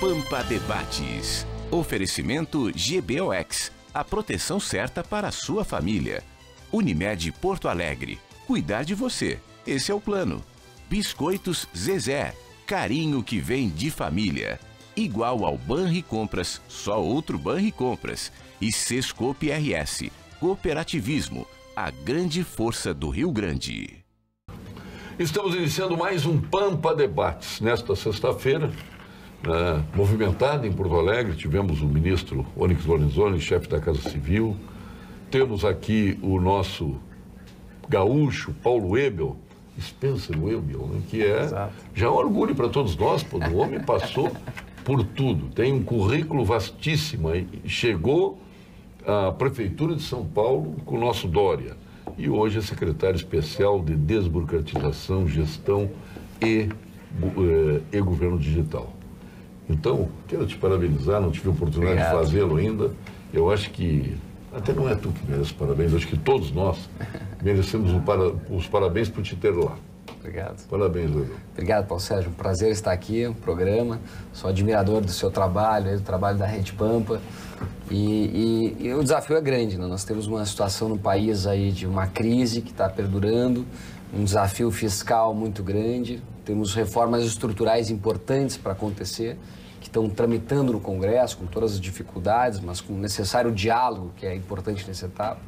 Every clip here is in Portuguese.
Pampa Debates. Oferecimento GBOX, a proteção certa para a sua família. Unimed Porto Alegre, cuidar de você, esse é o plano. Biscoitos Zezé, carinho que vem de família. Igual ao Banricompras, só outro Banricompras. E Sescope RS, cooperativismo, a grande força do Rio Grande. Estamos iniciando mais um Pampa Debates. Nesta sexta-feira, movimentada em Porto Alegre, tivemos o ministro Onyx Lorenzoni, chefe da Casa Civil. Temos aqui o nosso gaúcho, Paulo Ebel, Spencer Ebel, né, que já é um orgulho para todos nós, porque o homem passou por tudo. Tem um currículo vastíssimo aí. Chegou à Prefeitura de São Paulo com o nosso Dória. E hoje é secretário especial de Desburocratização, Gestão e Governo Digital. Então, quero te parabenizar, não tive a oportunidade de fazê-lo ainda. Eu acho que, até não é tu que merece parabéns, acho que todos nós merecemos os parabéns por te ter lá. Obrigado. Parabéns, Leandro. Obrigado, Paulo Sérgio. Um prazer estar aqui no programa. Sou admirador do seu trabalho, do trabalho da Rede Pampa. E o desafio é grande, né? Nós temos uma situação no país aí de uma crise que está perdurando, um desafio fiscal muito grande, temos reformas estruturais importantes para acontecer, que estão tramitando no Congresso com todas as dificuldades, mas com o necessário diálogo, que é importante nessa etapa.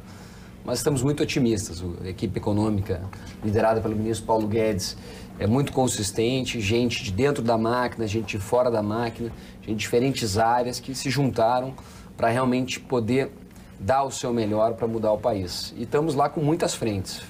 Mas estamos muito otimistas. A equipe econômica, liderada pelo ministro Paulo Guedes, é muito consistente, gente de dentro da máquina, gente de fora da máquina, gente de diferentes áreas que se juntaram para realmente poder dar o seu melhor para mudar o país. E estamos lá com muitas frentes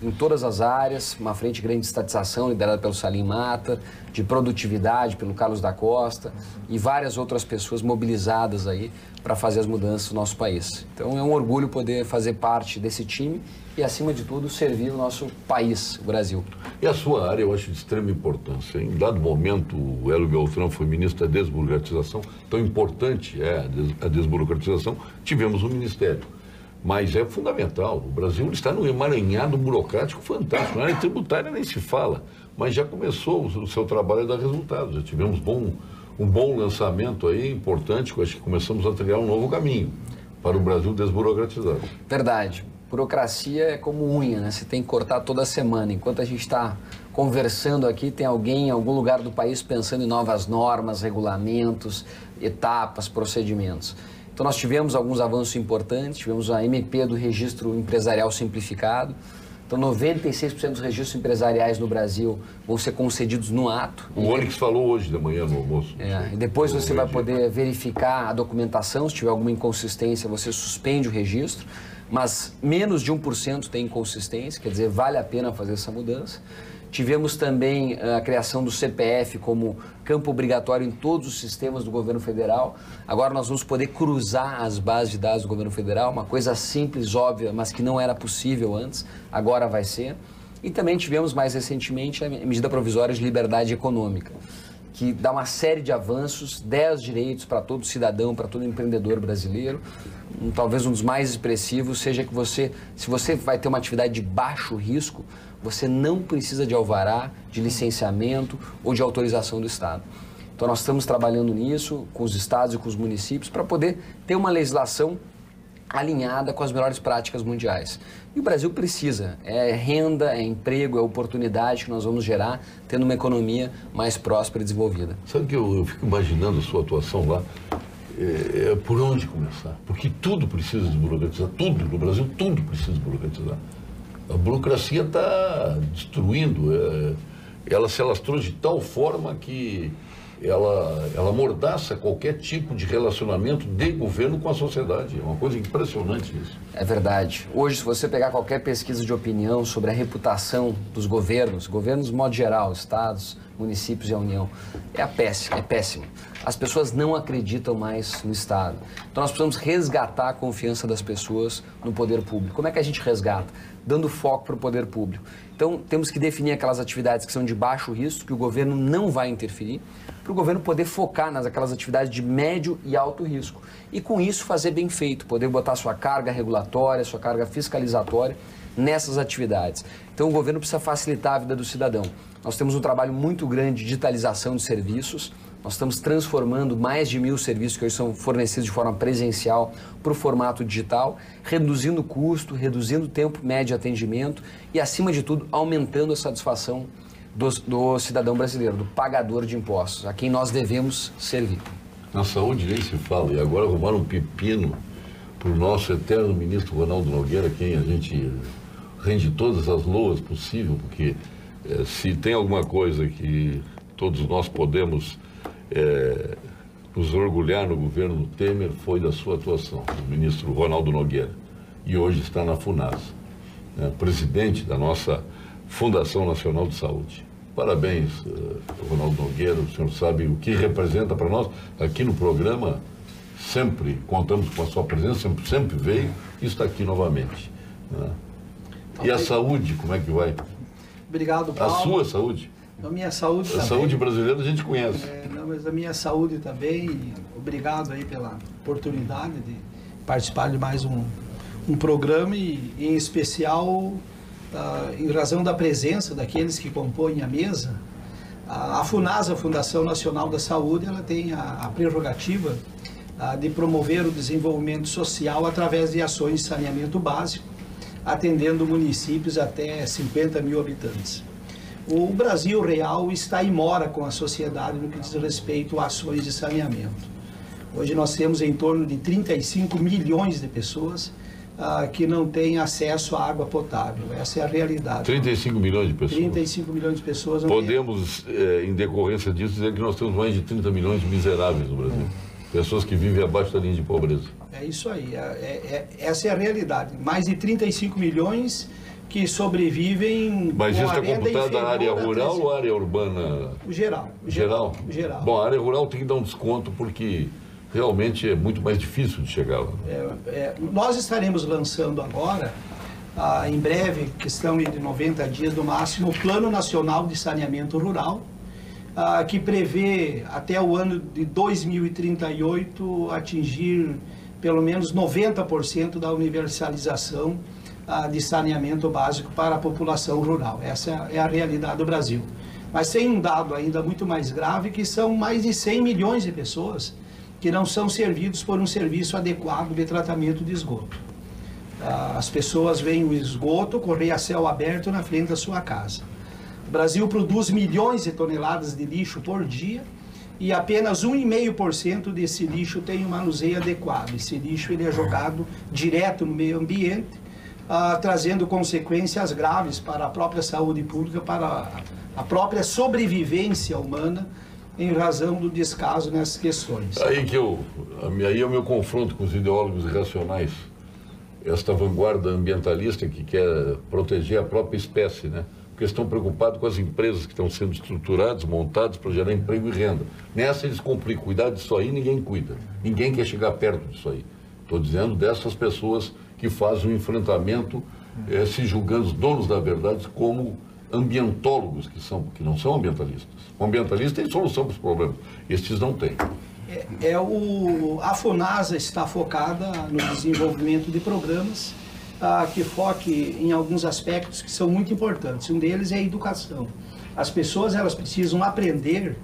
em todas as áreas, uma frente grande de estatização, liderada pelo Salim Mata, de produtividade, pelo Carlos da Costa, e várias outras pessoas mobilizadas aí para fazer as mudanças no nosso país. Então é um orgulho poder fazer parte desse time e, acima de tudo, servir o nosso país, o Brasil. E a sua área eu acho de extrema importância. Em dado momento, o Hélio Beltrão foi ministro da Desburocratização, tão importante é a desburocratização, tivemos um ministério. Mas é fundamental, o Brasil está num emaranhado burocrático fantástico, na área tributária nem se fala, mas já começou o seu trabalho a dar resultados, já tivemos um bom lançamento aí, importante, acho que começamos a trilhar um novo caminho para o Brasil desburocratizado. Verdade, burocracia é como unha, né? Você tem que cortar toda semana, enquanto a gente está conversando aqui, tem alguém em algum lugar do país pensando em novas normas, regulamentos, etapas, procedimentos. Então nós tivemos alguns avanços importantes, tivemos a MP do Registro Empresarial Simplificado. Então 96% dos registros empresariais no Brasil vão ser concedidos no ato. O Onyx falou hoje de manhã no almoço. E depois você vai poder verificar a documentação, se tiver alguma inconsistência você suspende o registro, mas menos de 1% tem inconsistência, quer dizer, vale a pena fazer essa mudança. Tivemos também a criação do CPF como campo obrigatório em todos os sistemas do governo federal. Agora nós vamos poder cruzar as bases de dados do governo federal, uma coisa simples, óbvia, mas que não era possível antes, agora vai ser. E também tivemos mais recentemente a medida provisória de liberdade econômica, que dá uma série de avanços, 10 direitos para todo cidadão, para todo empreendedor brasileiro. Talvez um dos mais expressivos seja que se você vai ter uma atividade de baixo risco, você não precisa de alvará, de licenciamento ou de autorização do Estado. Então nós estamos trabalhando nisso com os estados e com os municípios para poder ter uma legislação alinhada com as melhores práticas mundiais. E o Brasil precisa, é renda, é emprego, é oportunidade que nós vamos gerar, tendo uma economia mais próspera e desenvolvida. Sabe que eu fico imaginando a sua atuação lá, por onde começar? Porque tudo precisa desburocratizar, tudo, no Brasil tudo precisa desburocratizar. A burocracia está destruindo, ela se alastrou de tal forma que ela amordaça qualquer tipo de relacionamento de governo com a sociedade. É uma coisa impressionante isso. É verdade. Hoje, se você pegar qualquer pesquisa de opinião sobre a reputação dos governos de modo geral, estados, municípios e a União, é péssima. As pessoas não acreditam mais no Estado. Então nós precisamos resgatar a confiança das pessoas no poder público. Como é que a gente resgata? Dando foco para o poder público. Então temos que definir aquelas atividades que são de baixo risco, que o governo não vai interferir, para o governo poder focar naquelas atividades de médio e alto risco. E com isso fazer bem feito, poder botar sua carga regulatória, sua carga fiscalizatória nessas atividades. Então o governo precisa facilitar a vida do cidadão. Nós temos um trabalho muito grande de digitalização de serviços. Nós estamos transformando mais de 1.000 serviços que hoje são fornecidos de forma presencial para o formato digital, reduzindo o custo, reduzindo o tempo médio de atendimento e, acima de tudo, aumentando a satisfação do cidadão brasileiro, do pagador de impostos, a quem nós devemos servir. Na saúde nem se fala, e agora arrumaram um pepino para o nosso eterno ministro Ronaldo Nogueira, quem a gente rende todas as loas possíveis, porque se tem alguma coisa que todos nós podemos nos orgulhar no governo Temer, foi da sua atuação, do ministro Ronaldo Nogueira, e hoje está na FUNASA, presidente da nossa Fundação Nacional de Saúde. Parabéns, Ronaldo Nogueira, o senhor sabe o que representa para nós. Aqui no programa, sempre contamos com a sua presença, sempre veio e está aqui novamente. E a saúde, como é que vai? Obrigado, Paulo. A sua saúde? A minha saúde também. A saúde brasileira a gente conhece. Não, mas a minha saúde também. Obrigado aí pela oportunidade de participar de mais um programa e, em especial, em razão da presença daqueles que compõem a mesa, a FUNASA, a Fundação Nacional da Saúde, ela tem a prerrogativa de promover o desenvolvimento social através de ações de saneamento básico, atendendo municípios até 50 mil habitantes. O Brasil real está em mora com a sociedade no que diz respeito a ações de saneamento. Hoje nós temos em torno de 35 milhões de pessoas que não têm acesso à água potável. Essa é a realidade. 35 milhões de pessoas. 35 milhões de pessoas. Podemos, em decorrência disso, dizer que nós temos mais de 30 milhões de miseráveis no Brasil. Pessoas que vivem abaixo da linha de pobreza. É isso aí. Essa é a realidade. Mais de 35 milhões que sobrevivem. Mas isso é computado na área rural ou área urbana? O geral. Geral? Geral. Bom, a área rural tem que dar um desconto porque realmente é muito mais difícil de chegar lá. Nós estaremos lançando agora, em breve, questão de 90 dias no máximo, o Plano Nacional de Saneamento Rural, que prevê até o ano de 2038 atingir pelo menos 90% da universalização de saneamento básico para a população rural. Essa é a realidade do Brasil. Mas tem um dado ainda muito mais grave, que são mais de 100 milhões de pessoas que não são servidos por um serviço adequado de tratamento de esgoto. As pessoas veem o esgoto correr a céu aberto na frente da sua casa. O Brasil produz milhões de toneladas de lixo por dia e apenas 1,5% desse lixo tem um manuseio adequado. Esse lixo ele é jogado direto no meio ambiente, trazendo consequências graves para a própria saúde pública, para a própria sobrevivência humana, em razão do descaso nessas questões. Aí é o meu confronto com os ideólogos irracionais. Esta vanguarda ambientalista que quer proteger a própria espécie, né? Porque estão preocupados com as empresas que estão sendo estruturadas, montadas para gerar emprego e renda. Nessa eles complicam. Cuidar disso aí, ninguém cuida. Ninguém quer chegar perto disso aí. Estou dizendo dessas pessoas que fazem um enfrentamento, se julgando os donos da verdade como ambientólogos que não são ambientalistas. O ambientalista tem solução para os problemas. Estes não têm. A FUNASA está focada no desenvolvimento de programas que foque em alguns aspectos que são muito importantes. Um deles é a educação. As pessoas elas precisam aprender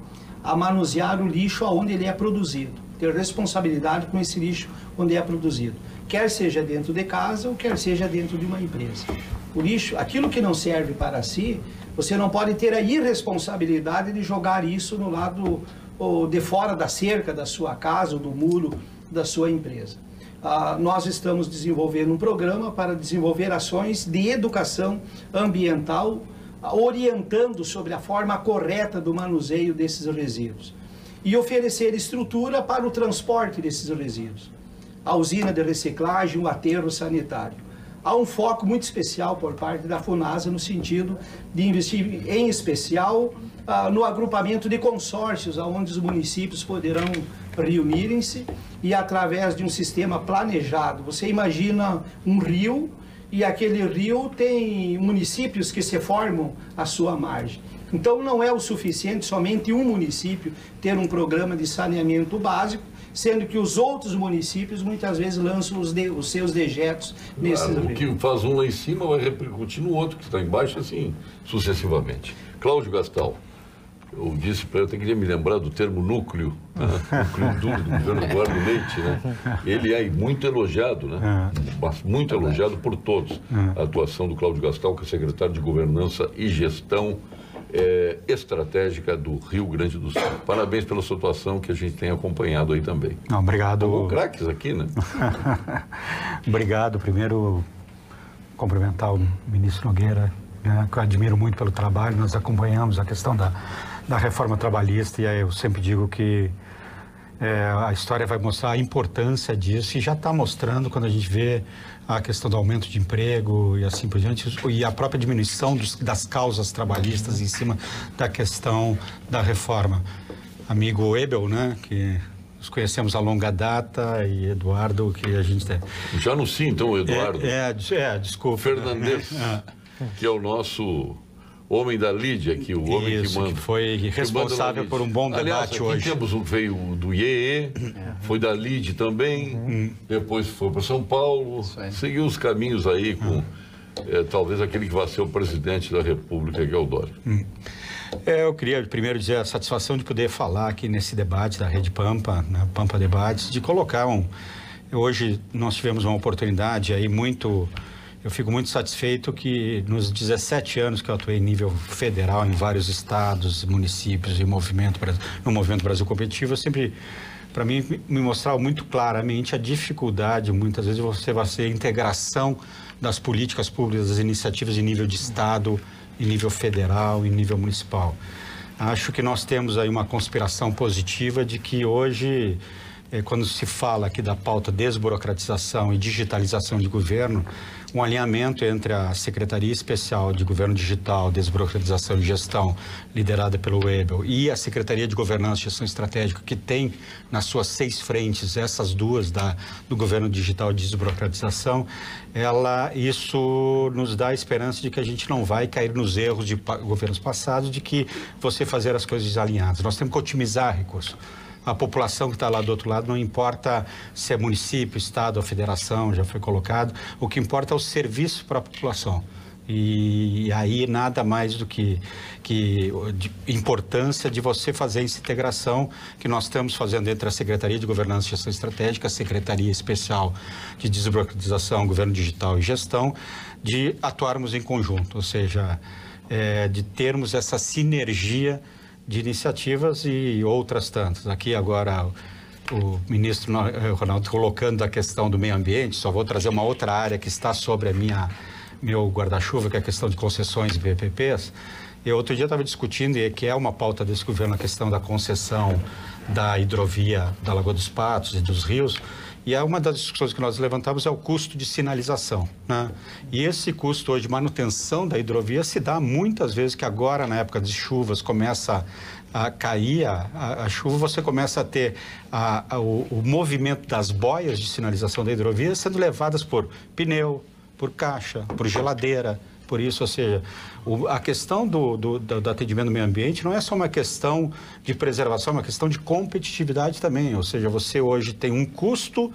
a manusear o lixo onde ele é produzido, ter responsabilidade com esse lixo onde é produzido, quer seja dentro de casa ou quer seja dentro de uma empresa. O lixo, aquilo que não serve para si, você não pode ter a irresponsabilidade de jogar isso no lado ou de fora da cerca da sua casa ou do muro da sua empresa. Nós estamos desenvolvendo um programa para desenvolver ações de educação ambiental, orientando sobre a forma correta do manuseio desses resíduos e oferecer estrutura para o transporte desses resíduos, a usina de reciclagem, o aterro sanitário. Há um foco muito especial por parte da FUNASA no sentido de investir, em especial, no agrupamento de consórcios, onde os municípios poderão reunirem-se e, através de um sistema planejado, você imagina um rio e aquele rio tem municípios que se formam à sua margem. Então, não é o suficiente somente um município ter um programa de saneamento básico, sendo que os outros municípios muitas vezes lançam os seus dejetos nesses rios. O que faz um lá em cima vai repercutir no outro que está embaixo, assim, sucessivamente. Cláudio Gastal, eu disse para ele, eu queria me lembrar do termo núcleo, né? Núcleo duro do governo Eduardo Leite, né? Ele é muito elogiado, né? Muito elogiado por todos. A atuação do Cláudio Gastal, que é secretário de Governança e Gestão Estratégica do Rio Grande do Sul. Parabéns pela sua atuação, que a gente tem acompanhado aí também. Não, obrigado. Como craques aqui, né? Obrigado. Primeiro, cumprimentar o ministro Nogueira, né, que eu admiro muito pelo trabalho. Nós acompanhamos a questão da reforma trabalhista e aí eu sempre digo que a história vai mostrar a importância disso e já está mostrando quando a gente vê a questão do aumento de emprego e assim por diante, e a própria diminuição das causas trabalhistas em cima da questão da reforma. Amigo Ebel, né, que nos conhecemos a longa data, e Eduardo, que a gente tem... Já no sim, então, o Eduardo. Desculpa. Fernandes, que é o nosso... homem da Lídia aqui, o homem que manda. Que foi responsável por um bom debate. Aliás, hoje. Temos veio do IEE, foi da Lídia também, depois foi para São Paulo, seguiu os caminhos aí com talvez aquele que vai ser o presidente da República, que é o Dória. Eu queria primeiro dizer a satisfação de poder falar aqui nesse debate da Rede Pampa, né, Pampa Debates, de colocar Hoje nós tivemos uma oportunidade aí Eu fico muito satisfeito que nos 17 anos que eu atuei em nível federal, em vários estados, municípios e no Movimento Brasil Competitivo, eu sempre, para mim, me mostrava muito claramente a dificuldade, muitas vezes, de você fazer a integração das políticas públicas, das iniciativas em nível de estado, em nível federal, em nível municipal. Acho que nós temos aí uma conspiração positiva de que hoje, quando se fala aqui da pauta desburocratização e digitalização de governo, um alinhamento entre a Secretaria Especial de Governo Digital, Desburocratização e Gestão, liderada pelo Ebel, e a Secretaria de Governança e Gestão Estratégica, que tem nas suas 6 frentes, essas duas do Governo Digital e Desburocratização, isso nos dá a esperança de que a gente não vai cair nos erros de governos passados, de que você fazer as coisas desalinhadas. Nós temos que otimizar recursos. A população que está lá do outro lado, não importa se é município, estado ou federação, já foi colocado, o que importa é o serviço para a população. E aí nada mais do que de importância de você fazer essa integração que nós estamos fazendo entre a Secretaria de Governança e Gestão Estratégica, a Secretaria Especial de Desburocratização, Governo Digital e Gestão, de atuarmos em conjunto, ou seja, de termos essa sinergia de iniciativas e outras tantas. Aqui agora o ministro Ronaldo colocando a questão do meio ambiente, só vou trazer uma outra área que está sobre meu guarda-chuva, que é a questão de concessões e PPPs. Eu outro dia estava discutindo, e que é uma pauta desse governo, a questão da concessão da hidrovia da Lagoa dos Patos e dos rios, e uma das discussões que nós levantamos é o custo de sinalização, né? E esse custo hoje de manutenção da hidrovia se dá muitas vezes que agora, na época de chuvas, começa a cair a chuva, você começa a ter o movimento das boias de sinalização da hidrovia sendo levadas por pneu, por caixa, por geladeira, por isso, ou seja, a questão do atendimento ao meio ambiente não é só uma questão de preservação, é uma questão de competitividade também, ou seja, você hoje tem um custo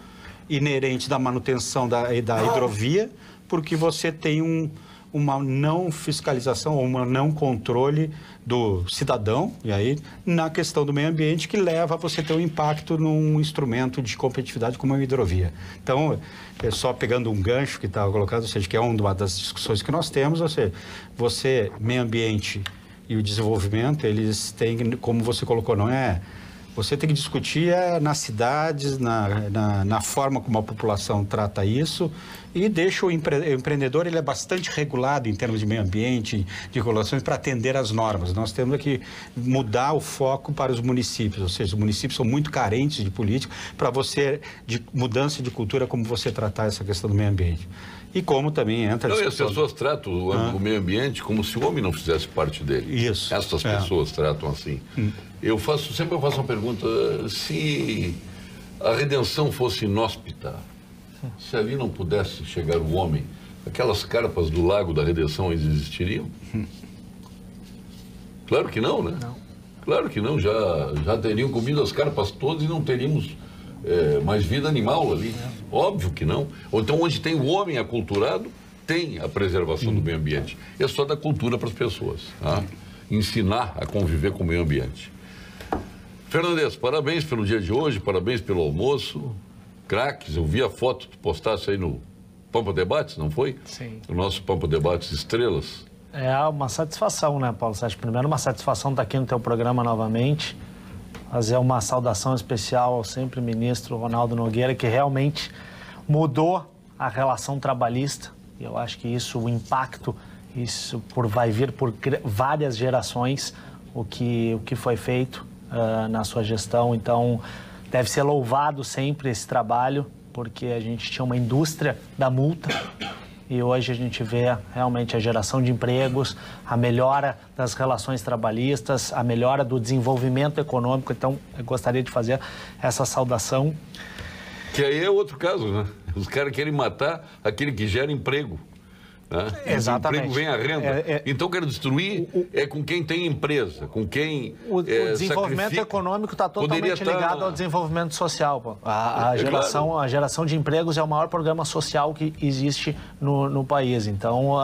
inerente da manutenção da hidrovia, porque você tem uma não fiscalização ou um não controle do cidadão, e aí na questão do meio ambiente, que leva a você ter um impacto num instrumento de competitividade como a hidrovia. Então, só pegando um gancho que estava colocado, ou seja, que é uma das discussões que nós temos, ou seja, meio ambiente e o desenvolvimento, eles têm, como você colocou, não é... Você tem que discutir nas cidades, na forma como a população trata isso, e deixa o empreendedor, ele é bastante regulado em termos de meio ambiente, de regulações, para atender às normas. Nós temos que mudar o foco para os municípios, ou seja, os municípios são muito carentes de política para de mudança de cultura, como você tratar essa questão do meio ambiente. E como também entra... As pessoas tratam o meio ambiente como se o homem não fizesse parte dele. Isso. Essas pessoas tratam assim. Eu sempre faço uma pergunta, se a redenção fosse inóspita, se ali não pudesse chegar o homem, aquelas carpas do Lago da Redenção existiriam? Claro que não, né? Não. Claro que não, já teriam comido as carpas todas e não teríamos mais vida animal ali. Óbvio que não. Ou então, onde tem o homem aculturado, tem a preservação do meio ambiente. É só dar cultura para as pessoas. Tá? ensinar a conviver com o meio ambiente. Fernandes, parabéns pelo dia de hoje, parabéns pelo almoço. Craques, eu vi a foto que postasse aí no Pampa Debates, não foi? Sim. O nosso Pampa Debates Estrelas. É uma satisfação, né, Paulo Sérgio? Primeiro, uma satisfação estar aqui no teu programa novamente. Fazer uma saudação especial ao sempre ministro Ronaldo Nogueira, que realmente mudou a relação trabalhista. E eu acho que isso, o impacto, isso vai vir por várias gerações, o que foi feito na sua gestão. Então, deve ser louvado sempre esse trabalho, porque a gente tinha uma indústria da multa e hoje a gente vê realmente a geração de empregos, a melhora das relações trabalhistas, a melhora do desenvolvimento econômico. Então, eu gostaria de fazer essa saudação. Que aí é outro caso, né? Os caras querem matar aquele que gera emprego. Né? Exatamente. O emprego vem a renda. Então, quero destruir com quem tem empresa, com quem o desenvolvimento econômico está totalmente ligado ao desenvolvimento social. Pô. A geração de empregos é o maior programa social que existe no país. Então,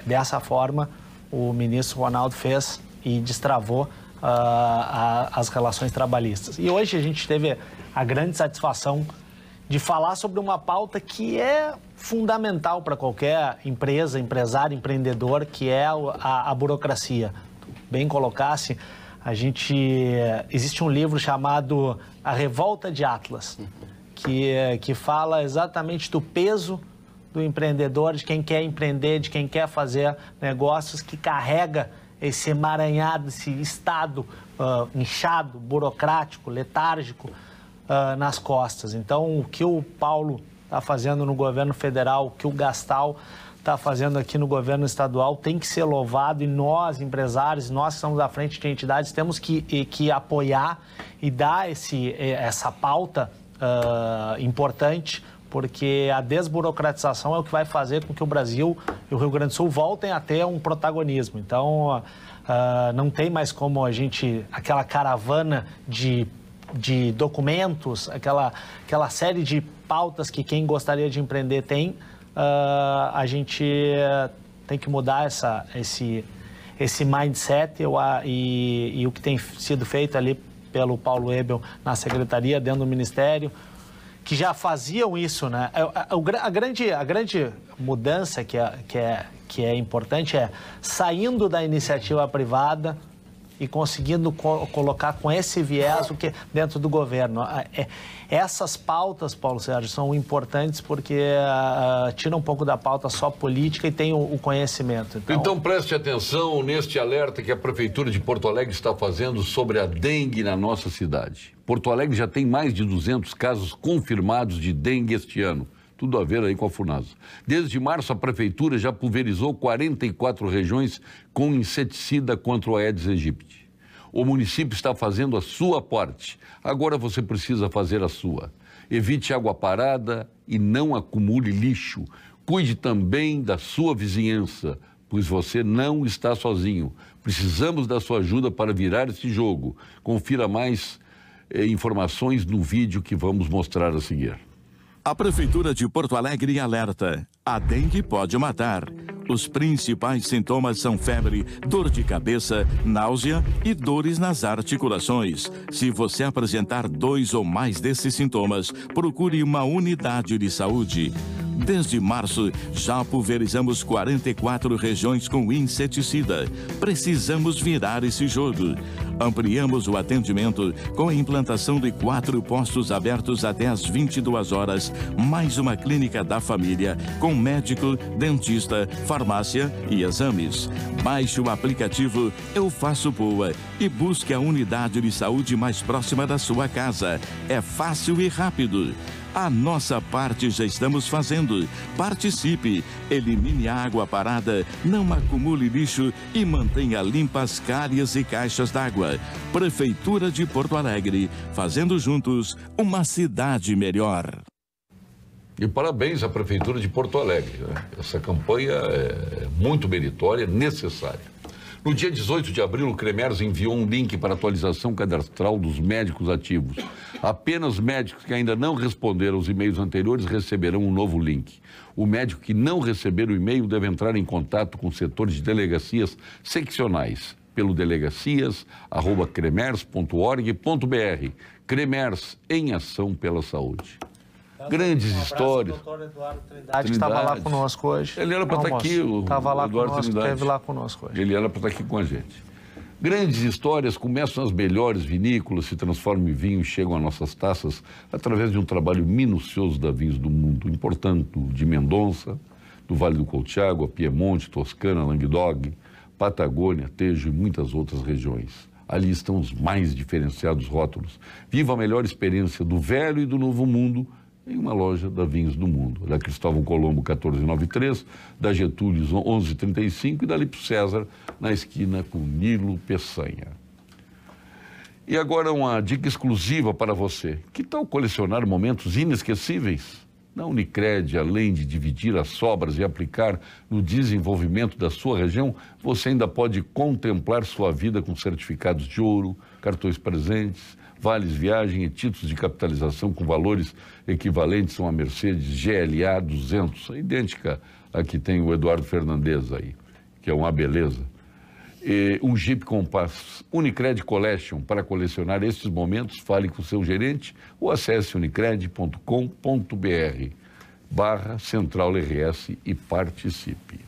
dessa forma, o ministro Ronaldo fez e destravou as relações trabalhistas. E hoje a gente teve a grande satisfação de falar sobre uma pauta que é fundamental para qualquer empresa, empresário, empreendedor, que é a burocracia. Bem colocasse, existe um livro chamado A Revolta de Atlas, que fala exatamente do peso do empreendedor, de quem quer empreender, de quem quer fazer negócios, que carrega esse emaranhado, esse estado inchado, burocrático, letárgico, nas costas. Então, o que o Paulo está fazendo no governo federal, o que o Gastal está fazendo aqui no governo estadual tem que ser louvado, e nós, empresários, nós que estamos à frente de entidades, temos que apoiar e dar essa pauta importante, porque a desburocratização é o que vai fazer com que o Brasil e o Rio Grande do Sul voltem a ter um protagonismo. Então, não tem mais como aquela caravana de documentos, aquela série de pautas que quem gostaria de empreender tem, a gente tem que mudar esse mindset e o que tem sido feito ali pelo Paulo Ebel na secretaria, dentro do ministério, que já faziam isso, né? A grande mudança que é importante é saindo da iniciativa privada e conseguindo colocar com esse viés o que dentro do governo. Essas pautas, Paulo Sérgio, são importantes porque tiram um pouco da pauta só política e tem o conhecimento. Então preste atenção neste alerta que a Prefeitura de Porto Alegre está fazendo sobre a dengue na nossa cidade. Porto Alegre já tem mais de 200 casos confirmados de dengue este ano. Tudo a ver aí com a Funasa. Desde março, a Prefeitura já pulverizou 44 regiões com inseticida contra o Aedes aegypti. O município está fazendo a sua parte. Agora você precisa fazer a sua. Evite água parada e não acumule lixo. Cuide também da sua vizinhança, pois você não está sozinho. Precisamos da sua ajuda para virar esse jogo. Confira mais informações no vídeo que vamos mostrar a seguir. A Prefeitura de Porto Alegre alerta: a dengue pode matar. Os principais sintomas são febre, dor de cabeça, náusea e dores nas articulações. Se você apresentar 2 ou mais desses sintomas, procure uma unidade de saúde. Desde março, já pulverizamos 44 regiões com inseticida. Precisamos virar esse jogo. Ampliamos o atendimento com a implantação de 4 postos abertos até às 22 horas, mais uma clínica da família, com médico, dentista, farmácia e exames. Baixe o aplicativo Eu Faço Boa e busque a unidade de saúde mais próxima da sua casa. É fácil e rápido. A nossa parte já estamos fazendo. Participe, elimine a água parada, não acumule lixo e mantenha limpas calhas e caixas d'água. Prefeitura de Porto Alegre, fazendo juntos uma cidade melhor. E parabéns à Prefeitura de Porto Alegre. Né? Essa campanha é muito meritória, necessária. No dia 18 de abril, o CREMERS enviou um link para atualização cadastral dos médicos ativos. Apenas médicos que ainda não responderam aos e-mails anteriores receberão um novo link. O médico que não receber o e-mail deve entrar em contato com o setor de delegacias seccionais pelo delegacias@cremers.org.br. Cremers, em ação pela saúde. Grandes histórias. O doutor Eduardo Trindade, que estava lá conosco hoje. Ele era para estar aqui, Estava lá Eduardo conosco, Trindade. esteve lá conosco hoje. Ele era para estar aqui com a gente. Grandes histórias começam nas melhores vinícolas, se transformam em vinho e chegam às nossas taças através de um trabalho minucioso da Vinhos do Mundo, importando de Mendonça, do Vale do Colchagua, Piemonte, Toscana, Languedoc, Patagônia, Tejo e muitas outras regiões. Ali estão os mais diferenciados rótulos. Viva a melhor experiência do velho e do novo mundo em uma loja da Vinhos do Mundo. Da Cristóvão Colombo, 1493, da Getúlio, 1135 e da Lípio César, na esquina com Nilo Peçanha. E agora uma dica exclusiva para você. Que tal colecionar momentos inesquecíveis? Na Unicred, além de dividir as sobras e aplicar no desenvolvimento da sua região, você ainda pode contemplar sua vida com certificados de ouro, cartões presentes, vales viagem e títulos de capitalização com valores equivalentes a uma Mercedes GLA 200, idêntica à que tem o Eduardo Fernandes aí, que é uma beleza. E um Jeep Compass Unicred Collection. Para colecionar esses momentos, fale com o seu gerente ou acesse unicred.com.br/CentralRS e participe.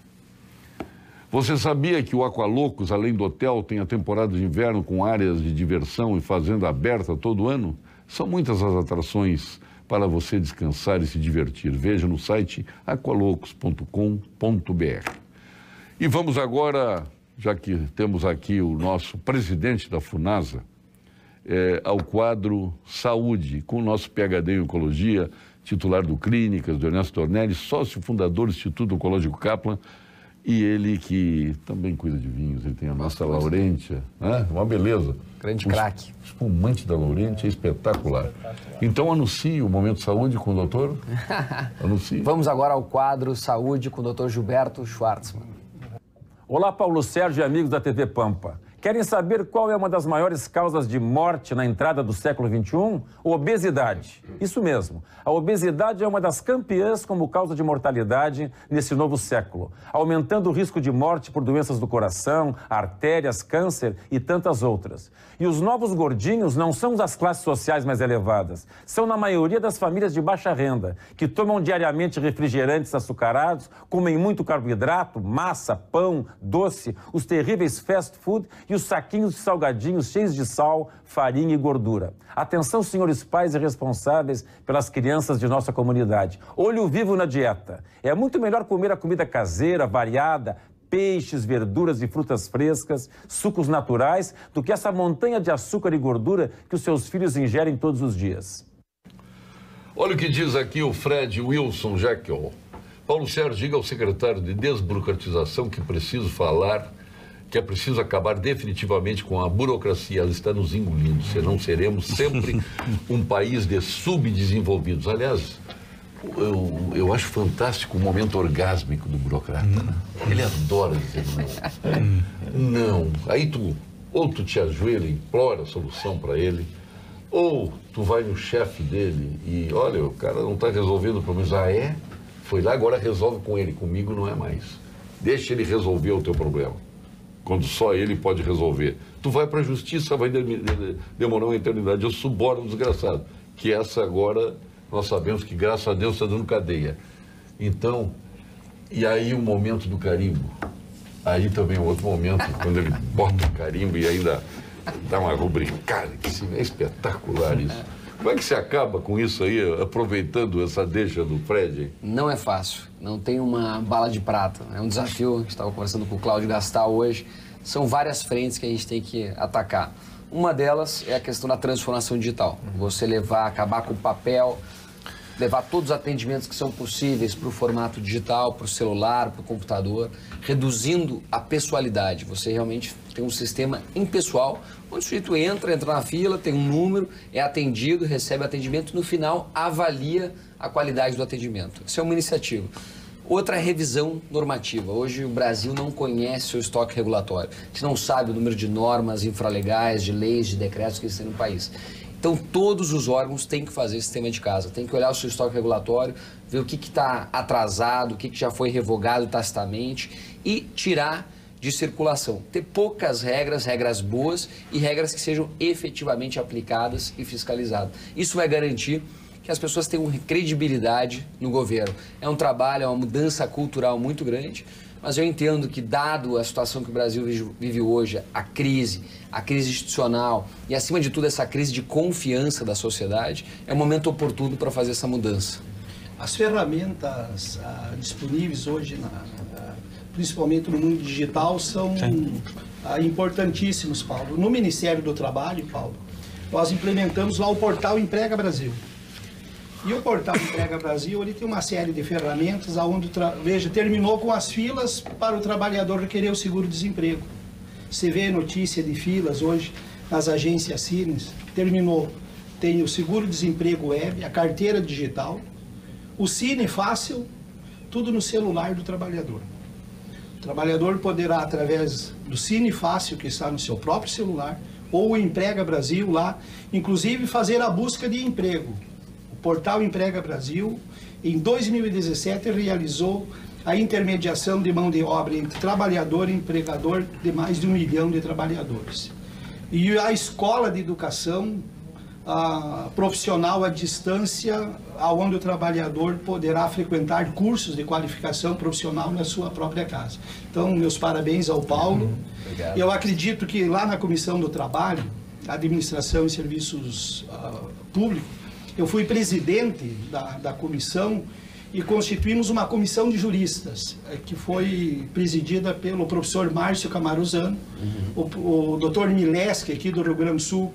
Você sabia que o Aqualocos, além do hotel, tem a temporada de inverno com áreas de diversão e fazenda aberta todo ano? São muitas as atrações para você descansar e se divertir. Veja no site aqualocos.com.br. E vamos agora, já que temos aqui o nosso presidente da FUNASA, ao quadro Saúde, com o nosso PhD em Oncologia, titular do Clínicas, do Ernesto Tornelli, sócio fundador do Instituto Oncológico Kaplan, e ele que também cuida de vinhos. Ele tem a nossa Laurentia, né? Uma beleza. Grande craque. O espumante da Laurentia é espetacular. Então anuncie o Momento Saúde com o doutor. Anuncie. Vamos agora ao quadro Saúde com o Dr. Gilberto Schwartzman. Olá, Paulo Sérgio e amigos da TV Pampa. Querem saber qual é uma das maiores causas de morte na entrada do século XXI? Obesidade. Isso mesmo. A obesidade é uma das campeãs como causa de mortalidade nesse novo século, aumentando o risco de morte por doenças do coração, artérias, câncer e tantas outras. E os novos gordinhos não são das classes sociais mais elevadas. São, na maioria, das famílias de baixa renda, que tomam diariamente refrigerantes açucarados, comem muito carboidrato, massa, pão, doce, os terríveis fast food e os saquinhos de salgadinhos cheios de sal, farinha e gordura. Atenção, senhores pais e responsáveis pelas crianças de nossa comunidade. Olho vivo na dieta. É muito melhor comer a comida caseira, variada, peixes, verduras e frutas frescas, sucos naturais, do que essa montanha de açúcar e gordura que os seus filhos ingerem todos os dias. Olha o que diz aqui o Fred Wilson Jekyll. Paulo Sérgio, diga ao secretário de Desburocratização que preciso falar, que é preciso acabar definitivamente com a burocracia. Ela está nos engolindo, senão seremos sempre um país de subdesenvolvidos. Aliás, eu acho fantástico o momento orgásmico do burocrata. Né? Ele adora dizer não. Aí ou tu te ajoelha e implora a solução para ele, ou tu vai no chefe dele e, olha, o cara não está resolvendo o problema. Ah, é? Foi lá, agora resolve com ele, comigo não é mais. Deixa ele resolver o teu problema, quando só ele pode resolver. Tu vai para a justiça, vai demorar uma eternidade. Eu suborno desgraçado, que essa agora nós sabemos que, graças a Deus, está dando cadeia. Então, e aí o momento do carimbo. Aí também é outro momento, quando ele bota o carimbo e ainda dá uma rubricada, que é espetacular isso. Como é que se acaba com isso aí, aproveitando essa deixa do Fred? Não é fácil, não tem uma bala de prata. É um desafio, a gente estava conversando com o Cláudio Gastal hoje. São várias frentes que a gente tem que atacar. Uma delas é a questão da transformação digital. Você acabar com o papel, levar todos os atendimentos que são possíveis para o formato digital, para o celular, para o computador, reduzindo a pessoalidade. Você realmente tem um sistema impessoal, onde o sujeito entra na fila, tem um número, é atendido, recebe atendimento e no final avalia a qualidade do atendimento. Isso é uma iniciativa. Outra é a revisão normativa. Hoje o Brasil não conhece o seu estoque regulatório. A gente não sabe o número de normas infralegais, de leis, de decretos que existem no país. Então, todos os órgãos têm que fazer esse sistema de casa, tem que olhar o seu estoque regulatório, ver o que está atrasado, o que já foi revogado tacitamente e tirar de circulação. Ter poucas regras, regras boas e regras que sejam efetivamente aplicadas e fiscalizadas. Isso vai garantir que as pessoas tenham credibilidade no governo. É um trabalho, é uma mudança cultural muito grande, mas eu entendo que, dado a situação que o Brasil vive hoje, a crise institucional e, acima de tudo, essa crise de confiança da sociedade, é um momento oportuno para fazer essa mudança. As ferramentas disponíveis hoje, principalmente no mundo digital, são importantíssimos, Paulo. No Ministério do Trabalho, Paulo, nós implementamos lá o portal Emprega Brasil. E o portal Emprega Brasil, ele tem uma série de ferramentas onde, veja, terminou com as filas para o trabalhador requerer o seguro-desemprego. Você vê notícia de filas hoje nas agências Cines, terminou. Tem o seguro-desemprego web, a carteira digital, o Cine Fácil, tudo no celular do trabalhador. O trabalhador poderá, através do Cine Fácil, que está no seu próprio celular, ou o Emprega Brasil lá, inclusive fazer a busca de emprego. O portal Emprega Brasil, em 2017, realizou a intermediação de mão de obra entre trabalhador e empregador de mais de 1 milhão de trabalhadores. E a escola de educação profissional à distância, onde o trabalhador poderá frequentar cursos de qualificação profissional na sua própria casa. Então, meus parabéns ao Paulo. Obrigado. Eu acredito que lá na Comissão do Trabalho, Administração e Serviços Públicos, eu fui presidente da comissão e constituímos uma comissão de juristas, que foi presidida pelo professor Márcio Camaruzano, o doutor Mileski, aqui do Rio Grande do Sul,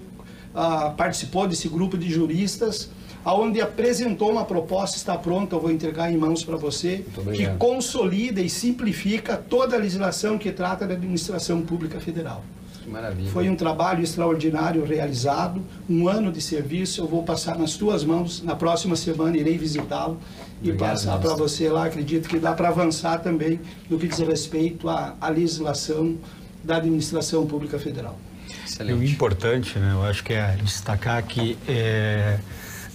participou desse grupo de juristas, onde apresentou uma proposta, está pronta, eu vou entregar em mãos para você, que consolida e simplifica toda a legislação que trata da administração pública federal. Maravilha. Foi um trabalho extraordinário realizado, 1 ano de serviço. Eu vou passar nas tuas mãos, na próxima semana irei visitá-lo e passar para você lá. Acredito que dá para avançar também no que diz respeito à legislação da administração pública federal. E o importante, né, eu acho que é destacar que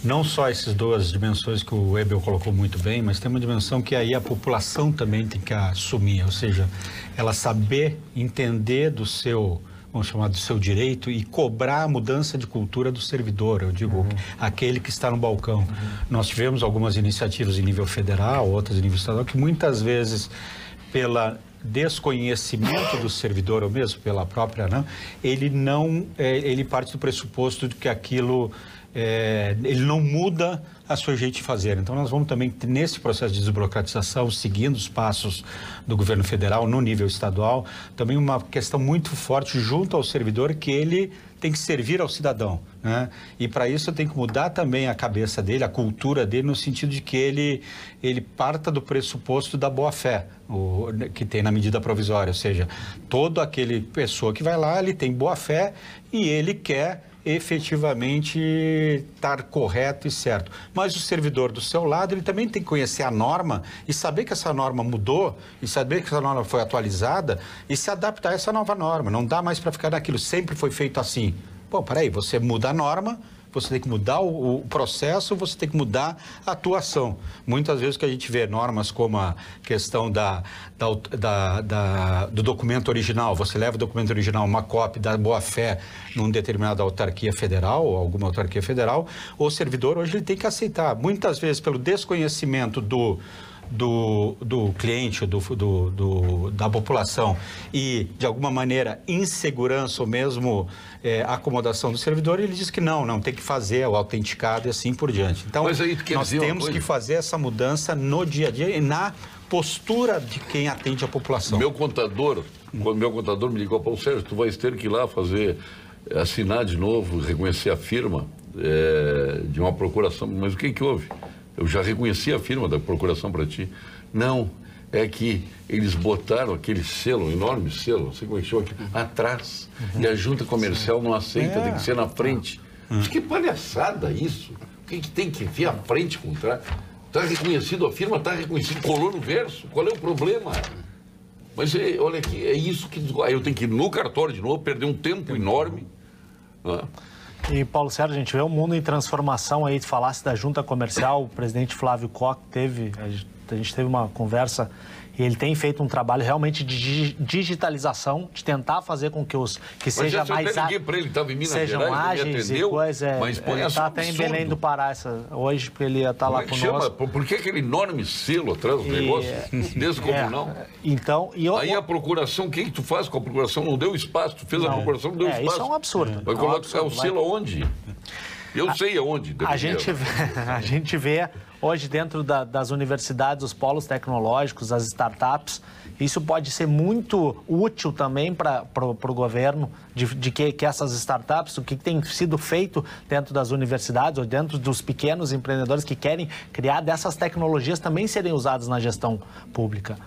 não só essas duas dimensões que o Webel colocou muito bem, mas tem uma dimensão que aí a população também tem que assumir, ou seja, ela saber entender do seu, vamos chamar, do seu direito e cobrar a mudança de cultura do servidor, eu digo, aquele que está no balcão. Nós tivemos algumas iniciativas em nível federal, outras em nível estadual, que muitas vezes, pela desconhecimento do servidor, ou mesmo pela própria, ele parte do pressuposto de que aquilo, ele não muda a seu jeito de fazer. Então, nós vamos também, nesse processo de desburocratização, seguindo os passos do governo federal no nível estadual, também uma questão muito forte junto ao servidor, que ele tem que servir ao cidadão, né? E para isso tem que mudar também a cabeça dele, a cultura dele, no sentido de que ele parta do pressuposto da boa-fé, que tem na medida provisória, ou seja, todo aquele pessoa que vai lá, ele tem boa-fé e ele quer efetivamente estar correto e certo. Mas o servidor do seu lado, ele também tem que conhecer a norma e saber que essa norma mudou e saber que essa norma foi atualizada e se adaptar a essa nova norma. Não dá mais para ficar naquilo, sempre foi feito assim. Pô, peraí, você muda a norma, você tem que mudar o processo, você tem que mudar a atuação. Muitas vezes que a gente vê normas como a questão do documento original, você leva o documento original, uma cópia da boa-fé numa determinada autarquia federal, ou alguma autarquia federal, o servidor hoje ele tem que aceitar. Muitas vezes pelo desconhecimento do cliente, da população e, de alguma maneira, insegurança ou mesmo acomodação do servidor, ele diz que não tem que fazer o autenticado e assim por diante. Então, nós temos que fazer essa mudança no dia a dia e na postura de quem atende a população. Quando meu contador me ligou, Paulo Sérgio, tu vais ter que ir lá assinar de novo, reconhecer a firma de uma procuração. Mas o que houve? Eu já reconheci a firma da procuração para ti. Não, é que eles botaram aquele selo, enorme selo, não sei como é que chama aqui, atrás. E a junta comercial não aceita, tem que ser na frente. Mas que palhaçada isso. O que tem que vir à frente com trás? Está reconhecido a firma, está reconhecido, colou no verso. Qual é o problema? Mas olha aqui, é isso que... Aí eu tenho que ir no cartório de novo, perder um tempo enorme. E, Paulo Sérgio, a gente vê um mundo em transformação aí, tu falasse da junta comercial, o presidente Flávio Koch a gente teve uma conversa e ele tem feito um trabalho realmente de digitalização, de tentar fazer com que os que seja mais ágeis, para ele estava em Minas sejam Gerais, ágeis atendeu, e coisa. mas Ele está até em Belém do Pará hoje, porque ele ia estar lá conosco. Por que aquele enorme selo atrás do negócio? Descomunal. Então, aí a procuração, o que tu faz com a procuração? Não deu espaço, tu fez a procuração, não deu espaço. Isso é um absurdo. Vai colocar o selo aonde? Eu sei aonde. A gente vê hoje dentro das universidades, os polos tecnológicos, as startups, isso pode ser muito útil também para o governo, de que essas startups, o que tem sido feito dentro das universidades ou dentro dos pequenos empreendedores que querem criar dessas tecnologias também serem usadas na gestão pública.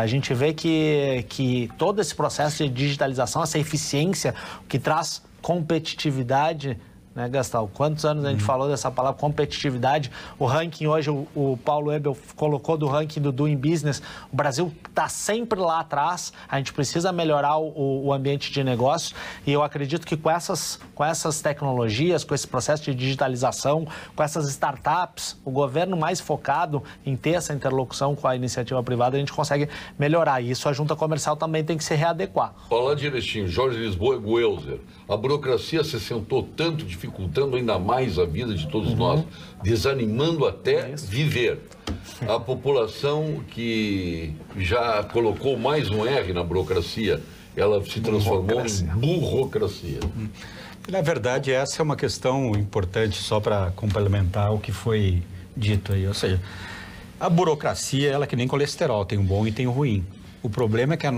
A gente vê que todo esse processo de digitalização, essa eficiência que traz competitividade, né, Gastão? Quantos anos a gente falou dessa palavra competitividade? O ranking hoje, o Paulo Ebel colocou do ranking do Doing Business. O Brasil está sempre lá atrás. A gente precisa melhorar o ambiente de negócio. E eu acredito que com essas tecnologias, com esse processo de digitalização, com essas startups, o governo mais focado em ter essa interlocução com a iniciativa privada, a gente consegue melhorar. E isso a junta comercial também tem que se readequar. Falar direitinho, Jorge Lisboa e Guelzer. A burocracia se sentou tanto, dificultando ainda mais a vida de todos nós, desanimando até viver. A população que já colocou mais um R na burocracia, ela se transformou em burocracia. Na verdade, essa é uma questão importante, só para complementar o que foi dito aí. Ou seja, a burocracia, ela é que nem colesterol, tem o bom e tem o ruim. O problema é que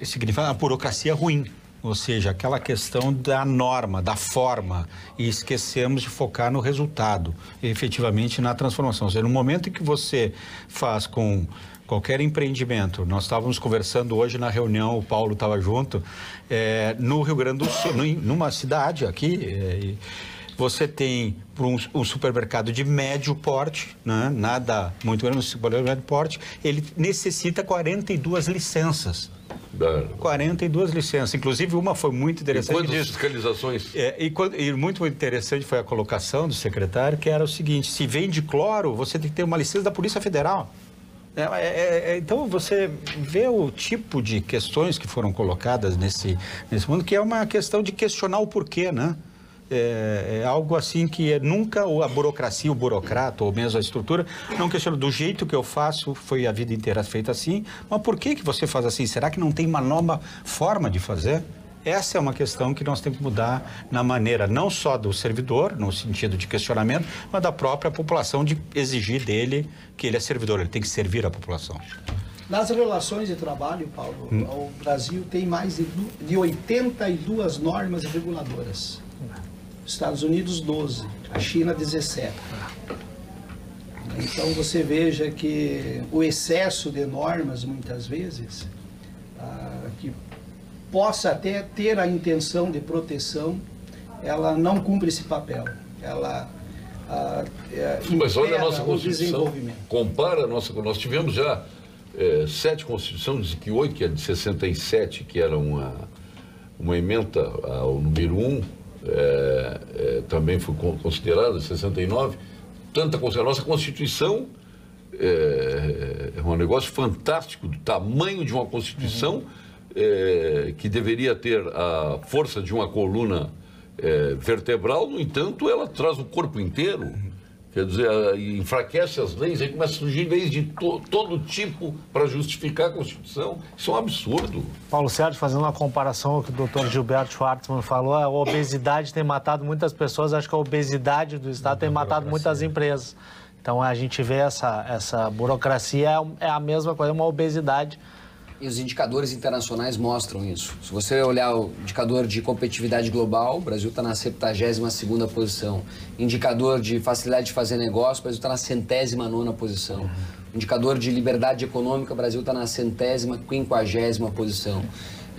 significa a burocracia ruim, ou seja, aquela questão da norma, da forma, e esquecemos de focar no resultado, efetivamente na transformação. Ou seja, no momento em que você faz com qualquer empreendimento, nós estávamos conversando hoje na reunião, o Paulo estava junto, no Rio Grande do Sul, numa cidade aqui, você tem um supermercado de médio porte, né? Nada muito grande, um supermercado de médio porte, ele necessita 42 licenças. 42 licenças, inclusive uma foi muito interessante. E quantas fiscalizações? E muito interessante foi a colocação do secretário, que era o seguinte: se vende cloro, você tem que ter uma licença da Polícia Federal. Então você vê o tipo de questões que foram colocadas nesse mundo, que é uma questão de questionar o porquê, né? É algo assim que nunca a burocracia, o burocrata ou mesmo a estrutura não questiona. Do jeito que eu faço, foi a vida inteira feita assim, mas por que você faz assim? Será que não tem uma nova forma de fazer? Essa é uma questão que nós temos que mudar na maneira não só do servidor, no sentido de questionamento, mas da própria população, de exigir dele que ele é servidor, ele tem que servir a população. Nas relações de trabalho, Paulo, o Brasil tem mais de 82 normas reguladoras. Estados Unidos, 12. A China, 17. Então, você veja que o excesso de normas, muitas vezes, que possa até ter a intenção de proteção, ela não cumpre esse papel. Ela mas olha a nossa Constituição, compara a nossa... Nós tivemos já 7 Constituições, que 8, que é de 67, que era uma emenda ao número 1, também foi considerada, 69, a nossa Constituição é um negócio fantástico, do tamanho de uma Constituição que deveria ter a força de uma coluna vertebral, no entanto, ela traz o corpo inteiro. Quer dizer, enfraquece as leis, aí começa a surgir leis de todo tipo para justificar a Constituição. Isso é um absurdo. Paulo Sérgio, fazendo uma comparação com o doutor Gilberto Schwartzman falou, a obesidade tem matado muitas pessoas, acho que a obesidade do Estado tem matado muitas empresas. Então, a gente vê essa burocracia, é a mesma coisa, uma obesidade. E os indicadores internacionais mostram isso. Se você olhar o indicador de competitividade global, o Brasil está na 72ª posição. Indicador de facilidade de fazer negócio, o Brasil está na 109ª posição. Indicador de liberdade econômica, o Brasil está na 150ª posição.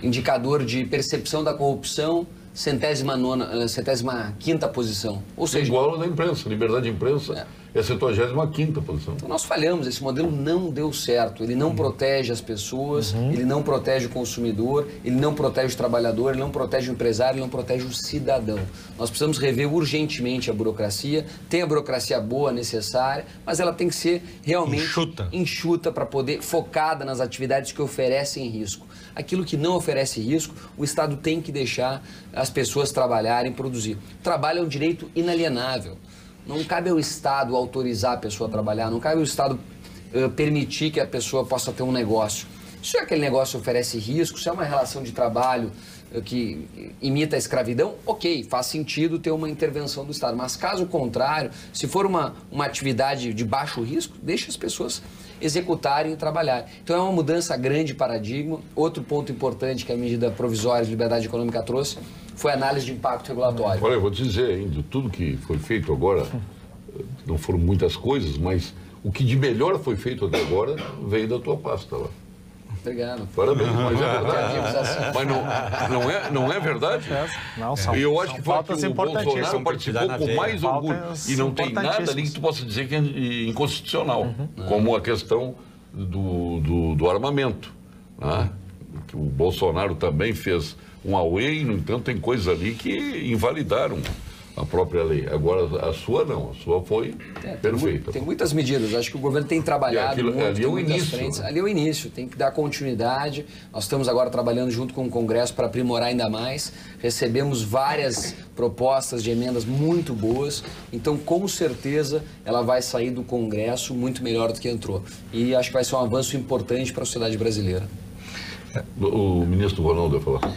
Indicador de percepção da corrupção, 105ª posição. Ou seja, igual ao da imprensa, liberdade de imprensa. é a 75ª posição. Então nós falhamos, esse modelo não deu certo, ele não protege as pessoas, ele não protege o consumidor, ele não protege o trabalhador, ele não protege o empresário, ele não protege o cidadão. Nós precisamos rever urgentemente a burocracia, tem a burocracia boa, necessária, mas ela tem que ser realmente enxuta para poder, focada nas atividades que oferecem risco. Aquilo que não oferece risco, o Estado tem que deixar as pessoas trabalharem, produzir. O trabalho é um direito inalienável. Não cabe ao Estado autorizar a pessoa a trabalhar, não cabe ao Estado permitir que a pessoa possa ter um negócio. Se aquele negócio oferece risco, se é uma relação de trabalho que imita a escravidão, ok, faz sentido ter uma intervenção do Estado. Mas caso contrário, se for uma atividade de baixo risco, deixa as pessoas executarem e trabalharem. Então é uma mudança grande de paradigma. Outro ponto importante que a medida provisória de liberdade econômica trouxe foi a análise de impacto regulatório. Olha, eu vou te dizer ainda, tudo que foi feito agora, não foram muitas coisas, mas o que de melhor foi feito até agora veio da tua pasta lá. Obrigado. Parabéns, mas é verdade. Mas não é verdade? Não, eu acho que foi que o Bolsonaro participou com mais orgulho. E não tem nada ali que tu possa dizer que é inconstitucional, como a questão do armamento. Né? Que o Bolsonaro também fez um auê e, no entanto, tem coisas ali que invalidaram a própria lei. Agora, a sua não. A sua foi perfeita. Tem muitas medidas. Acho que o governo tem trabalhado muito. Ali é o início. Frentes. Ali é o início. Tem que dar continuidade. Nós estamos agora trabalhando junto com o Congresso para aprimorar ainda mais. Recebemos várias propostas de emendas muito boas. Então, com certeza, ela vai sair do Congresso muito melhor do que entrou. E acho que vai ser um avanço importante para a sociedade brasileira. O ministro Ronaldo vai falar.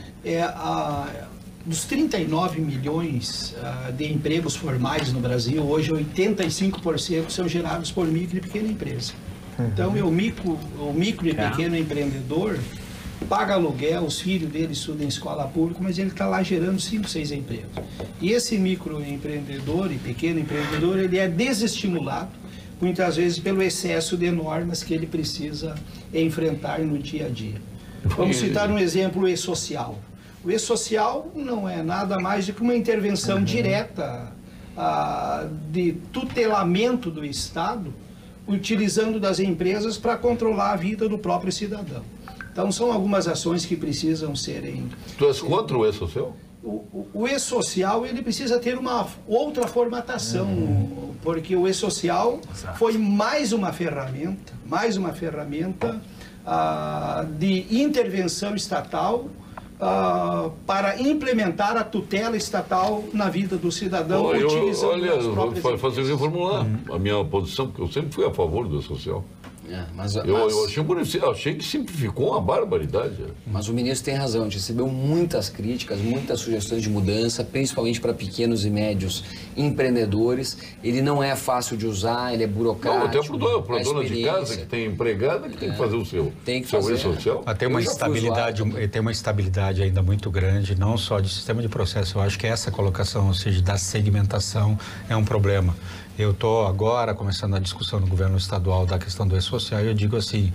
Dos 39 milhões de empregos formais no Brasil, hoje 85% são gerados por micro e pequena empresa. Então, o micro e pequeno empreendedor paga aluguel, os filhos dele estudam em escola pública, mas ele está lá gerando 5, 6 empregos. E esse microempreendedor e pequeno empreendedor, ele é desestimulado, muitas vezes pelo excesso de normas que ele precisa enfrentar no dia a dia. Vamos citar um exemplo, o e-social. O e-social não é nada mais do que uma intervenção direta de tutelamento do Estado, utilizando das empresas para controlar a vida do próprio cidadão. Então, são algumas ações que precisam serem... Tu és contra o e-social? O e-social, ele precisa ter uma outra formatação, porque o e-social foi mais uma ferramenta de intervenção estatal para implementar a tutela estatal na vida do cidadão, utilizando as próprias empresas. Fazer reformular a minha posição, porque eu sempre fui a favor do social. Eu achei que simplificou uma barbaridade. Mas o ministro tem razão, a gente recebeu muitas críticas, muitas sugestões de mudança, principalmente para pequenos e médios empreendedores. Ele não é fácil de usar, ele é burocrático. Não, até para a dona de casa que tem empregada que tem que fazer o seu. Tem que fazer. Social. Tem uma instabilidade ainda muito grande, não só de sistema de processo. Eu acho que essa colocação, ou seja, da segmentação, é um problema. Eu estou agora começando a discussão no governo estadual da questão do e-social e eu digo assim,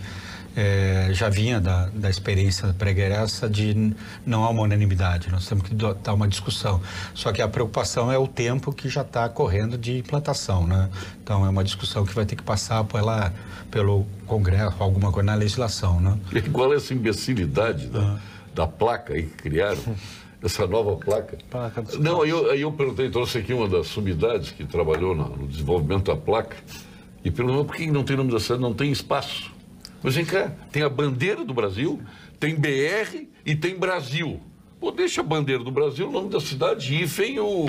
já vinha da experiência pregressa de não há uma unanimidade, nós temos que dar uma discussão. Só que a preocupação é o tempo que já está correndo de implantação, né? Então é uma discussão que vai ter que passar pelo Congresso, alguma coisa na legislação, né? E qual é essa imbecilidade da placa aí que criaram? Essa nova placa. Não, aí eu perguntei, trouxe aqui uma das subunidades que trabalhou no desenvolvimento da placa e perguntou por que não tem nome da cidade, não tem espaço. Mas vem cá, tem a bandeira do Brasil, tem BR e tem Brasil. Pô, deixa a bandeira do Brasil, o nome da cidade, hífen o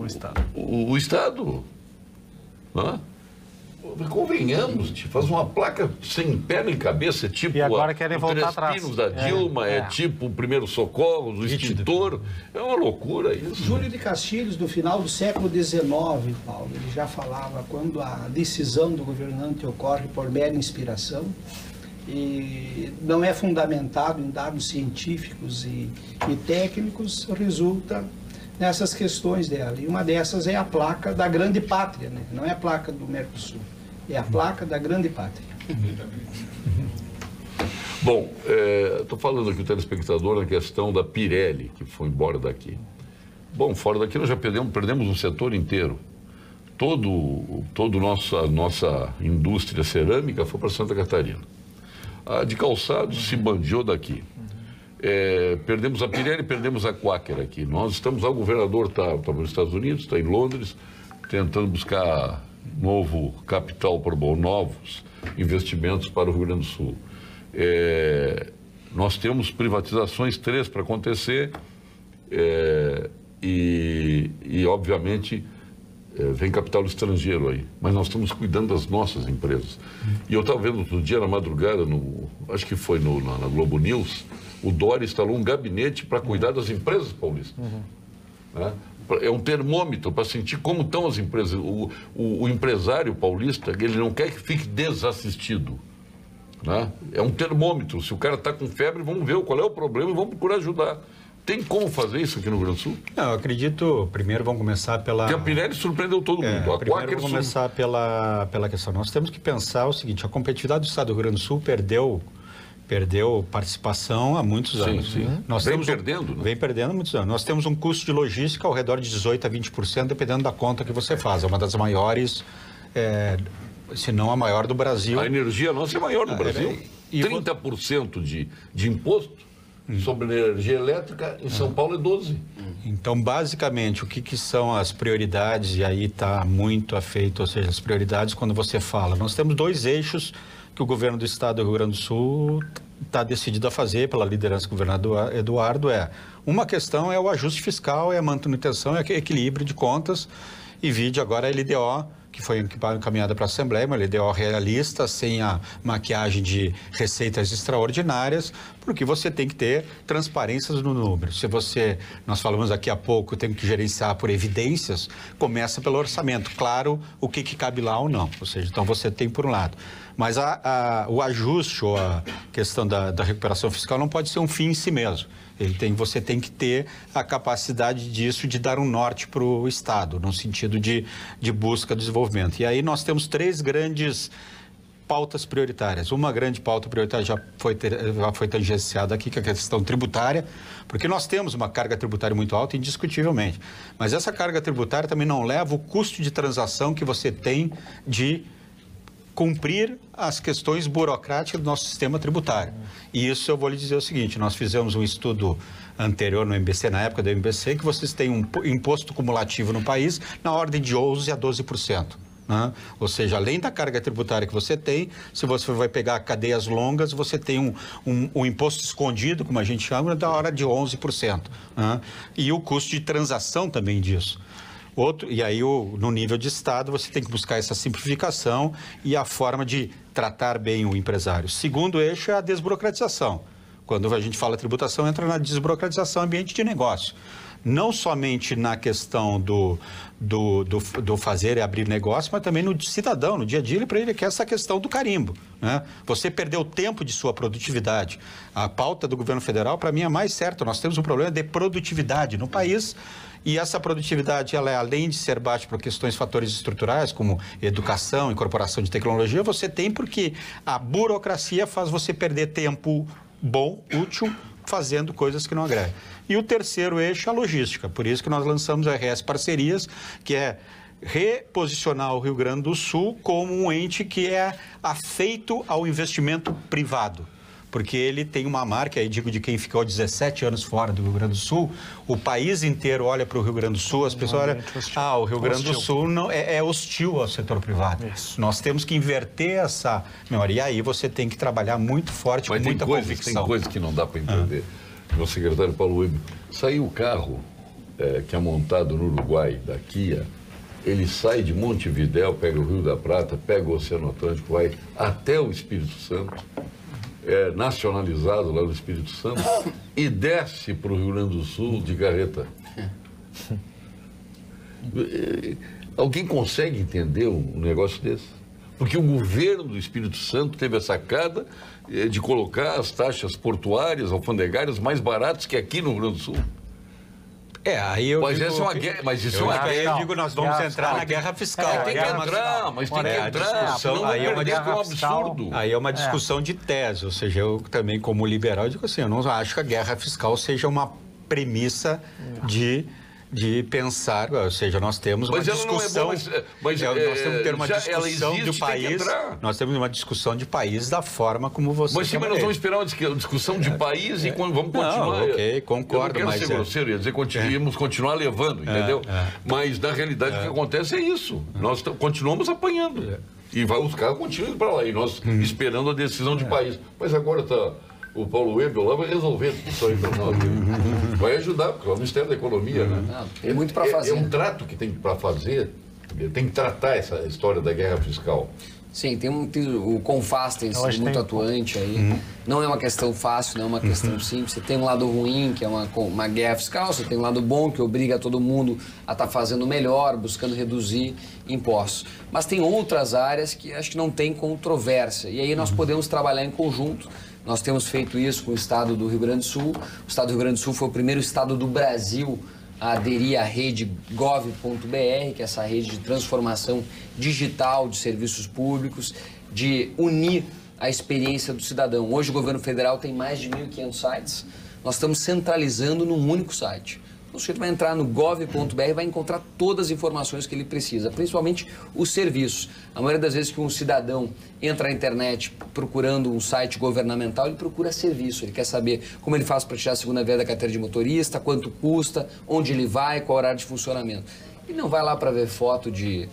Estado. O Estado. Não? Convenhamos, faz uma placa sem pé nem cabeça, é tipo e agora querem voltar atrás. Pinos da Dilma, é tipo o primeiro socorro, o extintor, é uma loucura isso. Júlio de Castilhos, do final do século XIX, Paulo, ele já falava quando a decisão do governante ocorre por mera inspiração e não é fundamentado em dados científicos e técnicos, resulta nessas questões dela. E uma dessas é a placa da grande pátria, né? Não é a placa do Mercosul, é a placa da grande pátria. Bom, estou falando aqui o telespectador na questão da Pirelli, que foi embora daqui. Bom, fora daqui nós já perdemos um setor inteiro. toda a nossa indústria cerâmica foi para Santa Catarina. A de calçados se bandiou daqui. Perdemos a Pirelli, perdemos a Quaker aqui. Nós estamos, o governador está nos Estados Unidos, está em Londres, tentando buscar novo capital para novos investimentos para o Rio Grande do Sul. Nós temos privatizações 3 para acontecer e obviamente, vem capital estrangeiro aí, mas nós estamos cuidando das nossas empresas. E eu estava vendo outro dia na madrugada, acho que foi na Globo News, o Dória instalou um gabinete para cuidar das empresas paulistas. Né? É um termômetro para sentir como estão as empresas. O empresário paulista, ele não quer que fique desassistido. Né? É um termômetro. Se o cara está com febre, vamos ver qual é o problema e vamos procurar ajudar. Tem como fazer isso aqui no Rio Grande do Sul? Não, eu acredito, primeiro vamos começar pela... Porque a Pirelli surpreendeu todo mundo. Primeiro vamos começar pela questão. Nós temos que pensar o seguinte, a competitividade do Estado do Rio Grande do Sul perdeu participação há muitos anos. Sim. Vem perdendo, né? Vem perdendo há muitos anos. Nós temos um custo de logística ao redor de 18% a 20%, dependendo da conta que você faz. É uma das maiores, se não a maior do Brasil. A energia nossa é maior do Brasil. 30% de imposto sobre energia elétrica, em São Paulo é 12%. Então, basicamente, o que são as prioridades, e aí está muito afeito, ou seja, as prioridades quando você fala. Nós temos 2 eixos que o governo do estado do Rio Grande do Sul está decidido a fazer, pela liderança do governador Eduardo, uma questão é o ajuste fiscal, é a manutenção, é o equilíbrio de contas, e vide agora a LDO, que foi encaminhada para a Assembleia, uma LDO realista, sem a maquiagem de receitas extraordinárias, porque você tem que ter transparência no número. Nós falamos aqui há pouco, tem que gerenciar por evidências, começa pelo orçamento, claro, o que cabe lá ou não. Ou seja, então você tem por um lado. Mas o ajuste ou a questão da recuperação fiscal não pode ser um fim em si mesmo. Você tem que ter a capacidade disso de dar um norte para o Estado, no sentido de busca de desenvolvimento. E aí nós temos 3 grandes pautas prioritárias. Uma grande pauta prioritária já foi tangenciada aqui, que é a questão tributária, porque nós temos uma carga tributária muito alta, indiscutivelmente. Mas essa carga tributária também não leva o custo de transação que você tem de cumprir as questões burocráticas do nosso sistema tributário. E isso eu vou lhe dizer o seguinte, nós fizemos um estudo anterior no MBC, na época do MBC, que vocês têm um imposto cumulativo no país na ordem de 11% a 12%. Né? Ou seja, além da carga tributária que você tem, se você vai pegar cadeias longas, você tem um imposto escondido, como a gente chama, da hora de 11%. Né? E o custo de transação também disso. E aí, no nível de Estado, você tem que buscar essa simplificação e a forma de tratar bem o empresário. Segundo eixo é a desburocratização. Quando a gente fala tributação, entra na desburocratização ambiente de negócio. Não somente na questão do fazer e abrir negócio, mas também no cidadão, no dia a dia, para ele, que é essa questão do carimbo. Né? Você perdeu tempo de sua produtividade. A pauta do governo federal, para mim, é mais certa. Nós temos um problema de produtividade no país. E essa produtividade, ela é, além de ser baixa por fatores estruturais, como educação, incorporação de tecnologia, você tem porque a burocracia faz você perder tempo bom, útil, fazendo coisas que não agregam. E o terceiro eixo é a logística. Por isso que nós lançamos a RS Parcerias, que é reposicionar o Rio Grande do Sul como um ente que é afeito ao investimento privado. Porque ele tem uma marca, aí digo de quem ficou 17 anos fora do Rio Grande do Sul, o país inteiro olha para o Rio Grande do Sul, as pessoas olham, o Rio Grande do Sul não, é hostil ao setor privado. Isso. Nós temos que inverter essa memória. E aí você tem que trabalhar muito forte, com muita convicção. Tem coisas que não dá para entender. Meu secretário Paulo Weber, saiu o carro que é montado no Uruguai, da Kia, ele sai de Montevidéu, pega o Rio da Prata, pega o Oceano Atlântico, vai até o Espírito Santo, nacionalizado lá no Espírito Santo, e desce para o Rio Grande do Sul de carreta. Alguém consegue entender um negócio desse? Porque o governo do Espírito Santo teve a sacada de colocar as taxas portuárias, alfandegárias mais baratas que aqui no Rio Grande do Sul. Aí eu mas digo, essa é uma guerra, mas isso é uma guerra. Eu digo, nós vamos entrar na guerra fiscal. Tem que entrar, mas tem que entrar. Senão aí é um absurdo. Aí é uma discussão de tese, ou seja, eu também como liberal digo assim, eu não acho que a guerra fiscal seja uma premissa de de pensar, ou seja, nós temos uma discussão, nós temos que ter uma discussão de país, nós temos uma discussão de país da forma como você... Mas sim, mas nós vamos esperar uma discussão de país e vamos continuar... Não, ok, concordo, eu não quero ser grosseiro, ia dizer que continuar levando, entendeu? Mas, na realidade, o que acontece é isso, nós continuamos apanhando. E os carros continuam indo para lá, e nós esperando a decisão de país. Mas agora está... O Paulo Webel lá vai resolver isso aí para nós. Vai ajudar, porque é o Ministério da Economia, né? Não, tem muito para fazer. É um trato que tem para fazer, tem que tratar essa história da guerra fiscal. Sim, o CONFAS tem sido muito atuante aí. Não é uma questão fácil, não é uma questão simples. Você tem um lado ruim, que é uma guerra fiscal, você tem um lado bom, que obriga todo mundo a estar fazendo melhor, buscando reduzir impostos. Mas tem outras áreas que acho que não tem controvérsia. E aí nós podemos trabalhar em conjunto. Nós temos feito isso com o estado do Rio Grande do Sul. O estado do Rio Grande do Sul foi o primeiro estado do Brasil a aderir à rede gov.br, que é essa rede de transformação digital de serviços públicos, de unir a experiência do cidadão. Hoje o governo federal tem mais de 1.500 sites. Nós estamos centralizando num único site. O sujeito vai entrar no gov.br e vai encontrar todas as informações que ele precisa, principalmente os serviços. A maioria das vezes que um cidadão entra na internet procurando um site governamental, ele procura serviço, ele quer saber como ele faz para tirar a segunda via da carteira de motorista, quanto custa, onde ele vai, qual o horário de funcionamento. Ele não vai lá para ver foto de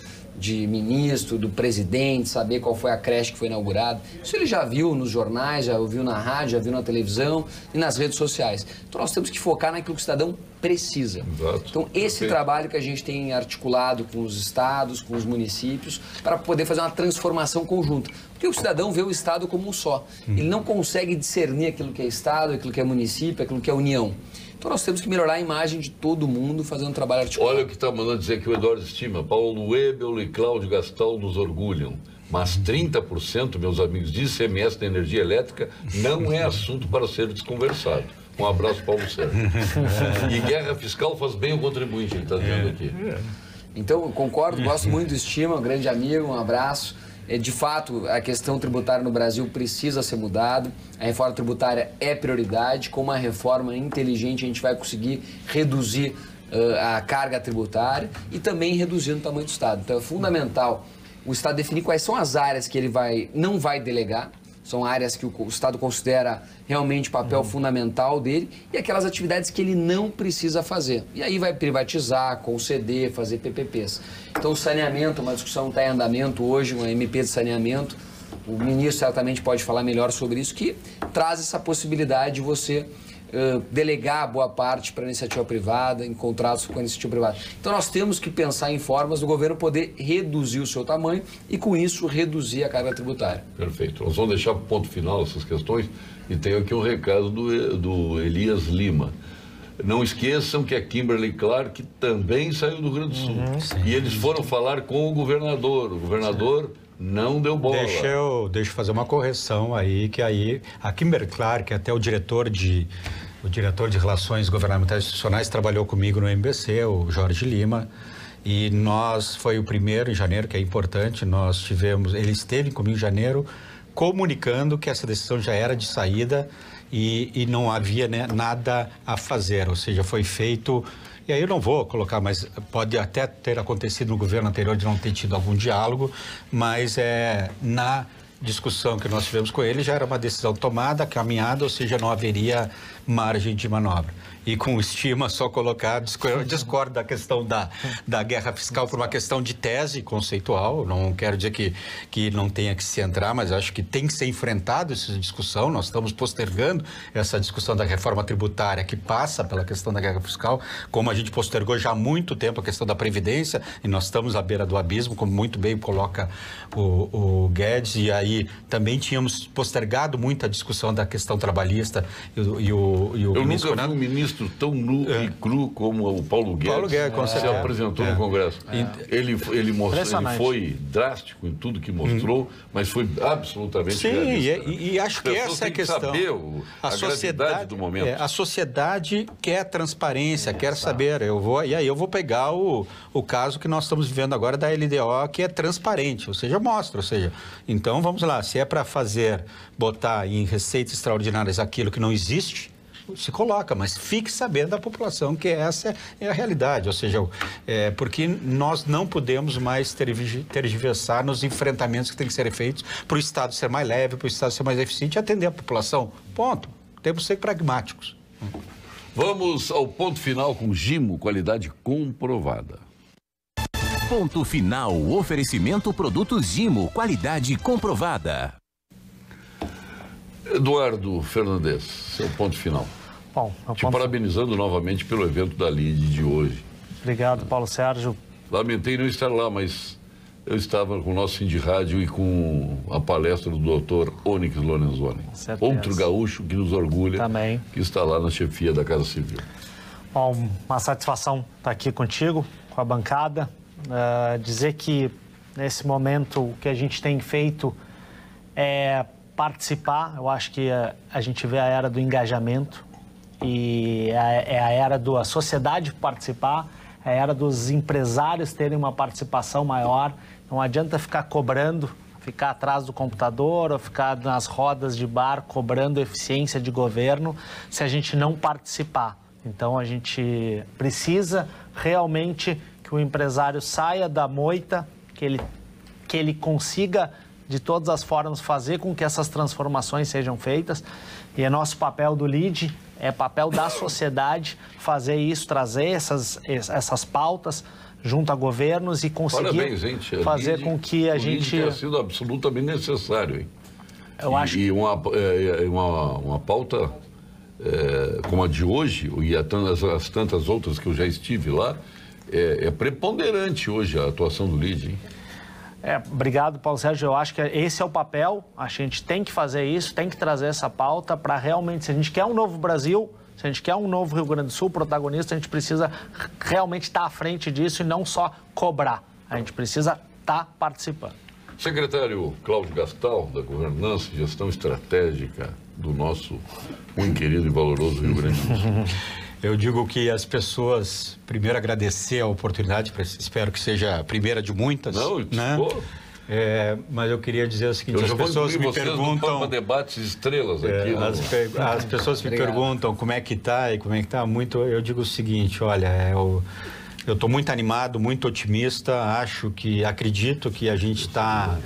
ministro, do presidente, saber qual foi a creche que foi inaugurada. Isso ele já viu nos jornais, já ouviu na rádio, já viu na televisão e nas redes sociais. Então nós temos que focar naquilo que o cidadão precisa. Exato. Então esse trabalho que a gente tem articulado com os estados, com os municípios, para poder fazer uma transformação conjunta. Porque o cidadão vê o estado como um só. Ele não consegue discernir aquilo que é estado, aquilo que é município, aquilo que é união. Então nós temos que melhorar a imagem de todo mundo fazendo um trabalho articulado. Olha o que está mandando dizer que o Eduardo estima. Paulo Webel e Cláudio Gastal nos orgulham. Mas 30%, meus amigos, de ICMS da energia elétrica não é assunto para ser desconversado. Um abraço, Paulo Sérgio. E guerra fiscal faz bem ao contribuinte, ele está dizendo aqui. Então, eu concordo, gosto muito do Estima, um grande amigo, um abraço. De fato, a questão tributária no Brasil precisa ser mudada. A reforma tributária é prioridade. Com uma reforma inteligente, a gente vai conseguir reduzir a carga tributária e também reduzir o tamanho do Estado. Então, é fundamental o Estado definir quais são as áreas que ele não vai delegar. São áreas que o Estado considera realmente papel fundamental dele e aquelas atividades que ele não precisa fazer. E aí vai privatizar, conceder, fazer PPPs. Então, o saneamento, uma discussão está em andamento hoje, uma MP de saneamento. O ministro certamente pode falar melhor sobre isso, que traz essa possibilidade de você delegar boa parte para a iniciativa privada, em contratos com a iniciativa privada. Então nós temos que pensar em formas do governo poder reduzir o seu tamanho e com isso reduzir a carga tributária. Perfeito. Nós vamos deixar para o ponto final essas questões e tenho aqui um recado do Elias Lima. Não esqueçam que a Kimberly Clark também saiu do Rio Grande do Sul. E eles foram falar com o governador. O governador não deu bola. Deixa eu fazer uma correção aí, que aí a Kimberly Clark, até o diretor de Relações Governamentais Institucionais, trabalhou comigo no MBC, o Jorge Lima, e foi o primeiro em janeiro, que é importante, ele esteve comigo em janeiro, comunicando que essa decisão já era de saída e não havia, né, nada a fazer, ou seja, foi feito. E aí eu não vou colocar, mas pode até ter acontecido no governo anterior de não ter tido algum diálogo, mas na discussão que nós tivemos com ele já era uma decisão tomada, caminhada, ou seja, não haveria margem de manobra. E com estima, só colocar, discordo da questão da guerra fiscal por uma questão de tese conceitual, não quero dizer que não tenha que se entrar, mas acho que tem que ser enfrentado essa discussão. Nós estamos postergando essa discussão da reforma tributária que passa pela questão da guerra fiscal, como a gente postergou já há muito tempo a questão da Previdência, e nós estamos à beira do abismo, como muito bem coloca o Guedes, e aí também tínhamos postergado muito a discussão da questão trabalhista e o Eu nunca vi um ministro tão nu e cru como o Paulo Guedes. Paulo Guedes, se apresentou no Congresso. Ele foi drástico em tudo que mostrou, mas foi absolutamente realista. E acho que essa é a questão. Saber a gravidade do momento. A sociedade quer transparência, quer saber. E aí eu vou pegar o caso que nós estamos vivendo agora da LDO, que é transparente, ou seja, mostra. Então vamos lá, se é para botar em receitas extraordinárias aquilo que não existe, se coloca, mas fique sabendo da população que essa é a realidade, ou seja, porque nós não podemos mais tergiversar nos enfrentamentos que têm que ser feitos para o Estado ser mais leve, para o Estado ser mais eficiente e atender a população. Ponto. Temos que ser pragmáticos. Vamos ao ponto final com Gimo, qualidade comprovada. Ponto final, oferecimento produtos Gimo, qualidade comprovada. Eduardo Fernandes, seu ponto final. Bom, te parabenizando novamente pelo evento da LIDE de hoje. Obrigado, Paulo Sérgio. Lamentei não estar lá, mas eu estava com o nosso Cindy Rádio e com a palestra do Dr. Onyx Lorenzoni. Outro gaúcho que nos orgulha, também, que está lá na chefia da Casa Civil. Bom, uma satisfação estar aqui contigo, com a bancada. Dizer que, nesse momento, o que a gente tem feito é participar. Eu acho que a gente vê a era do engajamento e é a era da sociedade participar, é a era dos empresários terem uma participação maior. Não adianta ficar cobrando, ficar atrás do computador ou ficar nas rodas de bar cobrando eficiência de governo se a gente não participar. Então, a gente precisa realmente que o empresário saia da moita, que ele consiga, de todas as formas, fazer com que essas transformações sejam feitas. E é nosso papel do LIDE, é papel da sociedade fazer isso, trazer essas pautas junto a governos e conseguir fazer com que a gente... O LIDE tem sido absolutamente necessário, hein? Eu acho que... uma pauta como a de hoje, e as tantas outras que eu já estive lá, é preponderante hoje a atuação do LIDE, hein? Obrigado, Paulo Sérgio. Eu acho que esse é o papel. A gente tem que fazer isso, tem que trazer essa pauta para realmente, se a gente quer um novo Brasil, se a gente quer um novo Rio Grande do Sul protagonista, a gente precisa realmente estar à frente disso e não só cobrar. A gente precisa estar participando. Secretário Cláudio Gastal, da Governança e Gestão Estratégica do nosso muito querido e valoroso Rio Grande do Sul. Eu digo que as pessoas, primeiro, agradecer a oportunidade, espero que seja a primeira de muitas. Não, né? Mas eu queria dizer o seguinte, as pessoas me perguntam... debates estrelas aqui. As pessoas me perguntam como é que está e como é que está muito... Eu digo o seguinte, olha, eu estou muito animado, muito otimista, acredito que a gente está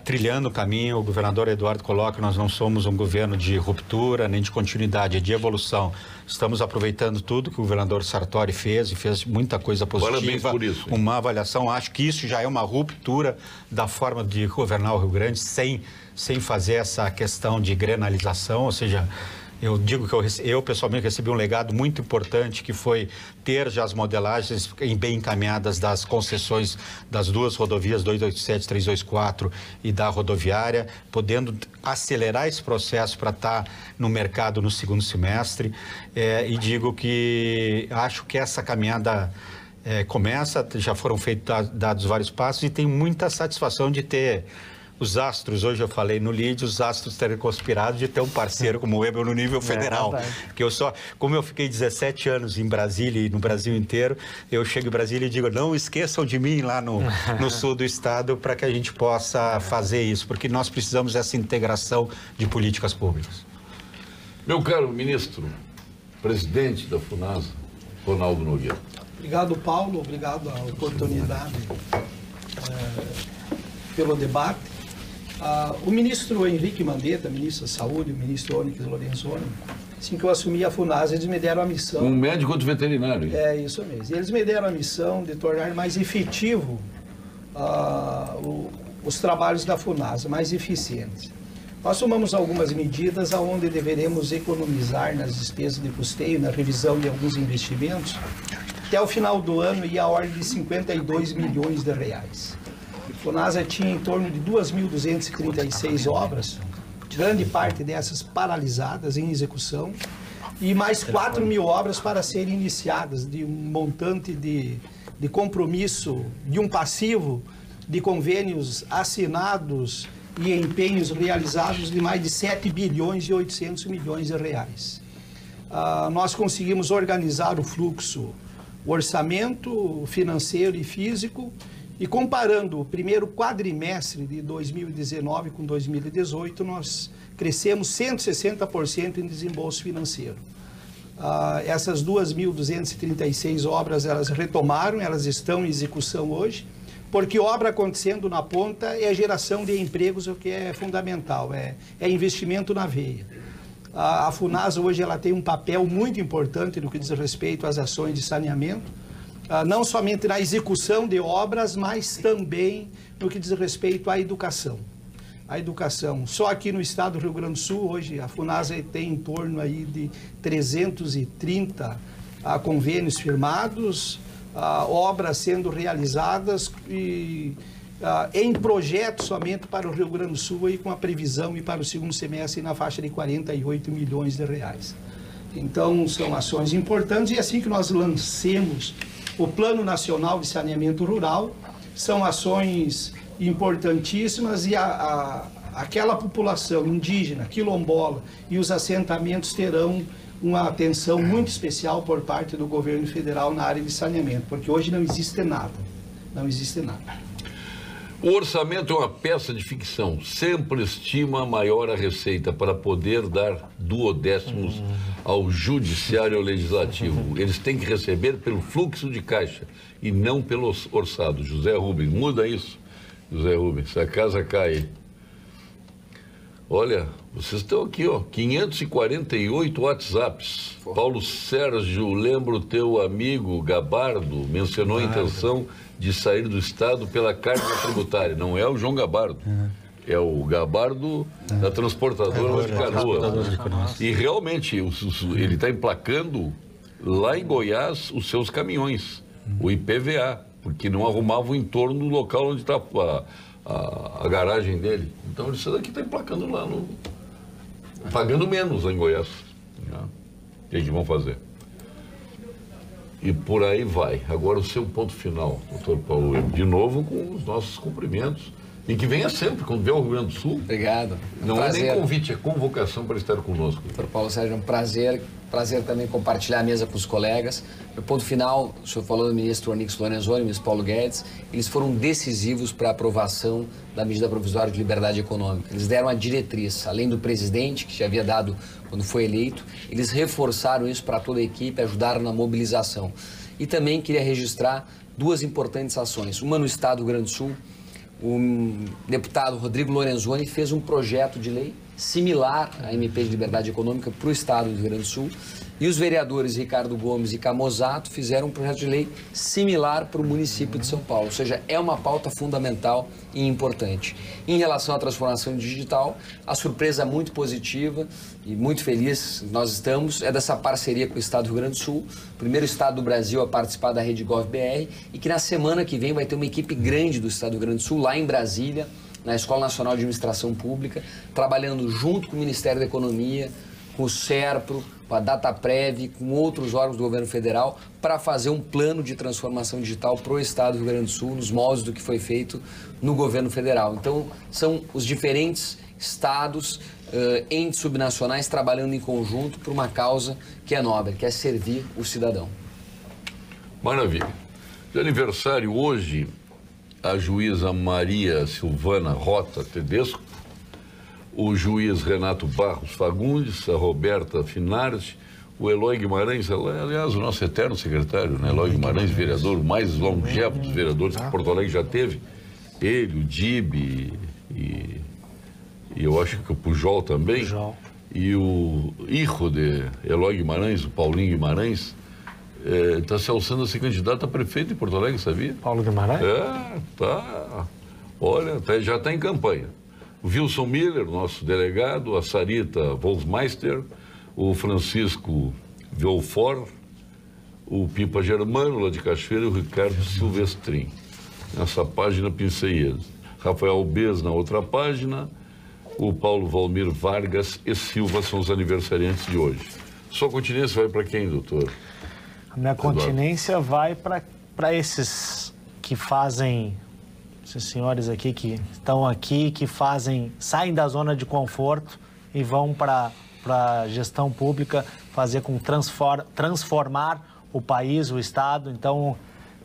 trilhando o caminho. O governador Eduardo coloca, nós não somos um governo de ruptura nem de continuidade, é de evolução. Estamos aproveitando tudo que o governador Sartori fez e fez muita coisa positiva. Parabéns por isso. Uma avaliação, acho que isso já é uma ruptura da forma de governar o Rio Grande sem fazer essa questão de grenalização, ou seja... Eu digo que eu pessoalmente recebi um legado muito importante, que foi ter já as modelagens bem encaminhadas das concessões das duas rodovias, 287, 324 e da rodoviária, podendo acelerar esse processo para estar no mercado no segundo semestre. E digo que acho que essa caminhada começa, já foram dados vários passos e tenho muita satisfação de ter... Os astros, hoje eu falei no LIDE, os astros terem conspirado de ter um parceiro como o Weber no nível federal. Porque como eu fiquei 17 anos em Brasília e no Brasil inteiro, eu chego em Brasília e digo, não esqueçam de mim lá no sul do estado para que a gente possa fazer isso, porque nós precisamos dessa integração de políticas públicas. Meu caro ministro, presidente da FUNASA, Ronaldo Nogueira. Obrigado, Paulo, obrigado a oportunidade pelo debate. O ministro Henrique Mandetta, ministro da Saúde, o ministro Onyx Lorenzoni, assim que eu assumi a FUNASA, eles me deram a missão... Um médico outro veterinário. É, isso mesmo. Eles me deram a missão de tornar mais efetivo os trabalhos da FUNASA, mais eficientes. Nós tomamos algumas medidas onde deveremos economizar nas despesas de custeio, na revisão de alguns investimentos, até o final do ano ia a ordem de 52 milhões de reais. A FUNASA tinha em torno de 2.236 obras, grande parte dessas paralisadas em execução, e mais 4.000 obras para serem iniciadas, de um montante de compromisso, de um passivo de convênios assinados e empenhos realizados de mais de 7 bilhões e 800 milhões de reais. Nós conseguimos organizar o fluxo, o orçamento financeiro e físico, E comparando o primeiro quadrimestre de 2019 com 2018, nós crescemos 160% em desembolso financeiro. Essas 2.236 obras, elas retomaram, elas estão em execução hoje, porque obra acontecendo na ponta é geração de empregos, o que é fundamental, é investimento na veia. A FUNASA hoje ela tem um papel muito importante no que diz respeito às ações de saneamento, não somente na execução de obras, mas também no que diz respeito à educação. A educação. Só aqui no estado do Rio Grande do Sul, hoje, a FUNASA tem em torno aí de 330 convênios firmados, obras sendo realizadas e em projeto somente para o Rio Grande do Sul, aí, com a previsão e para o segundo semestre na faixa de 48 milhões de reais. Então, são ações importantes e assim que nós lancemos o Plano Nacional de Saneamento Rural, são ações importantíssimas e aquela população indígena, quilombola e os assentamentos terão uma atenção muito especial por parte do governo federal na área de saneamento, porque hoje não existe nada, não existe nada. O orçamento é uma peça de ficção, sempre estima maior a receita para poder dar duodécimos ao judiciário e ao legislativo. Eles têm que receber pelo fluxo de caixa e não pelo orçado. José Rubens, muda isso. José Rubens, a casa cai. Olha, vocês estão aqui, ó, 548 WhatsApps. Paulo Sérgio, lembra o teu amigo Gabardo, mencionou a intenção de sair do Estado pela carga tributária. Não é o João Gabardo, é o Gabardo da transportadora de Canoas. E realmente, ele está emplacando lá em Goiás os seus caminhões, o IPVA, porque não arrumava o entorno do local onde está a garagem dele. Então, isso daqui está emplacando lá, pagando menos lá em Goiás. O que vão fazer? E por aí vai. Agora, o seu ponto final, doutor Paulo, de novo com os nossos cumprimentos. E que venha sempre, quando vier ao Rio Grande do Sul. Obrigado. Não é nem convite, é convocação para estar conosco. Doutor Paulo Sérgio, é um prazer também compartilhar a mesa com os colegas. No ponto final, o senhor falou do ministro Onyx Lorenzoni e do ministro Paulo Guedes, eles foram decisivos para a aprovação da medida provisória de liberdade econômica. Eles deram a diretriz, além do presidente, que já havia dado quando foi eleito, eles reforçaram isso para toda a equipe, ajudaram na mobilização. E também queria registrar duas importantes ações, uma no estado do Rio Grande do Sul. O deputado Rodrigo Lorenzoni fez um projeto de lei similar à MP de Liberdade Econômica para o estado do Rio Grande do Sul. E os vereadores Ricardo Gomes e Camozato fizeram um projeto de lei similar para o município de São Paulo. Ou seja, é uma pauta fundamental e importante. Em relação à transformação digital, a surpresa muito positiva e muito feliz nós estamos é dessa parceria com o estado do Rio Grande do Sul, o primeiro estado do Brasil a participar da Rede GovBR, e que na semana que vem vai ter uma equipe grande do estado do Rio Grande do Sul, lá em Brasília, na Escola Nacional de Administração Pública, trabalhando junto com o Ministério da Economia, com o SERPRO, com a Dataprev, com outros órgãos do governo federal, para fazer um plano de transformação digital para o estado do Rio Grande do Sul, nos moldes do que foi feito no governo federal. Então, são os diferentes estados, entes subnacionais, trabalhando em conjunto por uma causa que é nobre, que é servir o cidadão. Maravilha. De aniversário hoje, a juíza Maria Silvana Rota Tedesco, o juiz Renato Barros Fagundes, a Roberta Finardi, o Eloy Guimarães, aliás, o nosso eterno secretário, né? Eloy Guimarães, vereador, o mais longevo dos vereadores que Porto Alegre já teve. Ele, o Dib e eu acho que o Pujol também. Pujol. E o hijo de Eloy Guimarães, o Paulinho Guimarães, está se alçando a ser candidato a prefeito em Porto Alegre, sabia? Paulo Guimarães? Tá. Olha, já está em campanha. O Wilson Miller, nosso delegado, a Sarita Wolfmeister, o Francisco Velfort, o Pipa Germano, lá de Cachoeira, e o Ricardo Silvestrin. Nessa página pincei eles. Rafael Bez, na outra página, o Paulo Valmir Vargas e Silva são os aniversariantes de hoje. Sua continência vai para quem, doutor? A minha continência vai para esses que fazem... Esses senhores aqui que estão aqui, que saem da zona de conforto e vão para a gestão pública, fazer com transformar o país, o Estado. Então,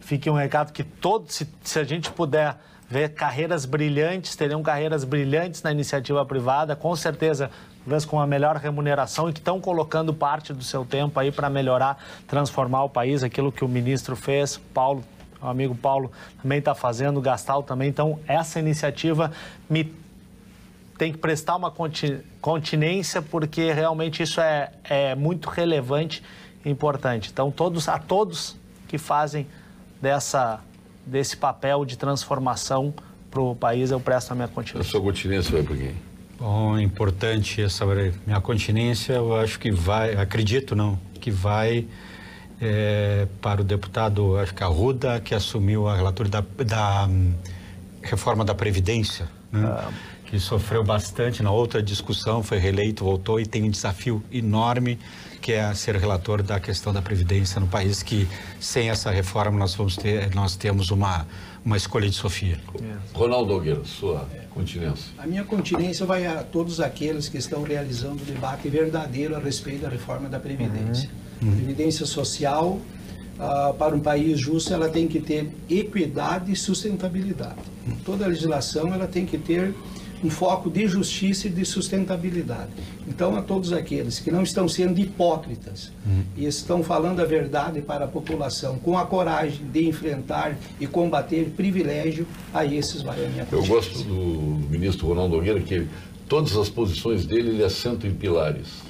fique um recado que todos, se a gente puder ver carreiras brilhantes, teriam carreiras brilhantes na iniciativa privada, com certeza, talvez com uma melhor remuneração e que estão colocando parte do seu tempo aí para melhorar, transformar o país, aquilo que o ministro fez, Paulo, o amigo Paulo também está fazendo, o Gastal também. Então, essa iniciativa tem que prestar uma continência, porque realmente isso é muito relevante e importante. Então, a todos que fazem desse papel de transformação para o país, eu presto a minha continência. A sua continência vai para quem? Bom, é importante essa minha continência, eu acho que que vai para o deputado, acho que Arruda, que assumiu a relatoria da reforma da Previdência, né? Que sofreu bastante na outra discussão, foi reeleito, voltou e tem um desafio enorme, que é ser relator da questão da Previdência no país, que sem essa reforma nós temos uma escolha de Sofia. Ronaldo Nogueira, sua continência. A minha continência vai a todos aqueles que estão realizando o debate verdadeiro a respeito da reforma da Previdência. Previdência social, para um país justo, ela tem que ter equidade e sustentabilidade. Toda a legislação ela tem que ter um foco de justiça e de sustentabilidade. Então, a todos aqueles que não estão sendo hipócritas e estão falando a verdade para a população, com a coragem de enfrentar e combater privilégio, a esses vai a minha consciência. Eu gosto do ministro Ronaldo Nogueira, que todas as posições dele ele assenta em pilares.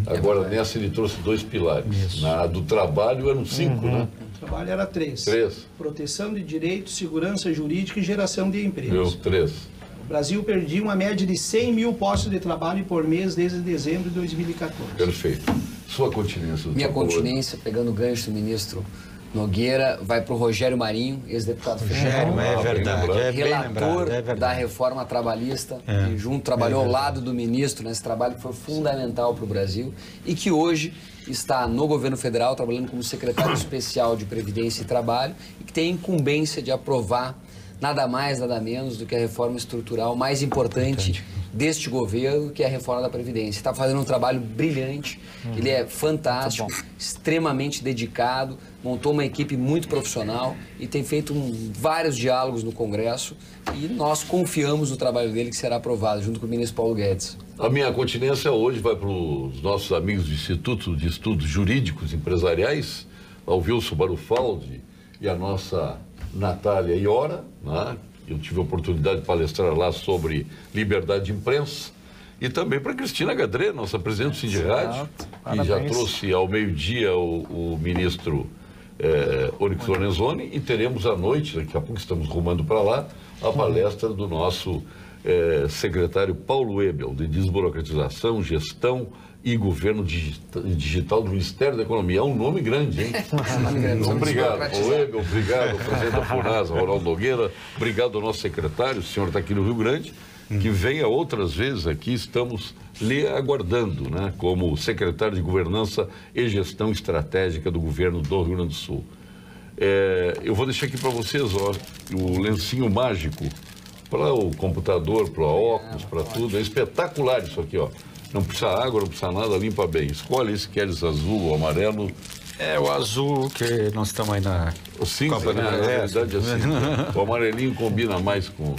Agora, nessa ele trouxe 2 pilares. Na do trabalho eram 5, né? O trabalho era 3. 3. Proteção de direitos, segurança jurídica e geração de empregos. 3. O Brasil perdia uma média de 100 mil postos de trabalho por mês desde dezembro de 2014. Perfeito. Sua continência. Minha continência, pegando o gancho do ministro Nogueira, vai para o Rogério Marinho, ex-deputado federal. É verdade, é bem relator lembrado, da reforma trabalhista, que junto trabalhou ao lado do ministro nesse trabalho que foi fundamental para o Brasil e que hoje está no governo federal trabalhando como secretário especial de Previdência e Trabalho e que tem a incumbência de aprovar nada mais, nada menos do que a reforma estrutural mais importante deste governo, que é a reforma da Previdência. Está fazendo um trabalho brilhante, ele é fantástico, extremamente dedicado, montou uma equipe muito profissional e tem feito vários diálogos no Congresso e nós confiamos no trabalho dele que será aprovado, junto com o ministro Paulo Guedes. A minha continência hoje vai para os nossos amigos do Instituto de Estudos Jurídicos Empresariais, ao Wilson Barufaldi e a nossa Natália Iora, né? Eu tive a oportunidade de palestrar lá sobre liberdade de imprensa, e também para Cristina Gadré, nossa presidente do Sindirádio, que já trouxe ao meio-dia o ministro Onyx Lorenzoni, e teremos à noite, daqui a pouco estamos rumando para lá, a palestra do nosso secretário Paulo Ebel, de desburocratização, gestão e governo digital do Ministério da Economia. É um nome grande, hein? Obrigado, Paulo Ebel, obrigado ao presidente da FUNASA, Ronaldo Nogueira, obrigado ao nosso secretário, o senhor está aqui no Rio Grande, que venha outras vezes aqui, estamos lhe aguardando, né, como secretário de Governança e Gestão Estratégica do governo do Rio Grande do Sul. Eu vou deixar aqui para vocês, ó, o lencinho mágico para o computador, para o óculos, para tudo. É espetacular isso aqui, ó. Não precisa água, não precisa nada, limpa bem. Escolhe se queres azul ou amarelo. É o azul que nós estamos aí na Copa, né? Na realidade é assim. O amarelinho combina mais com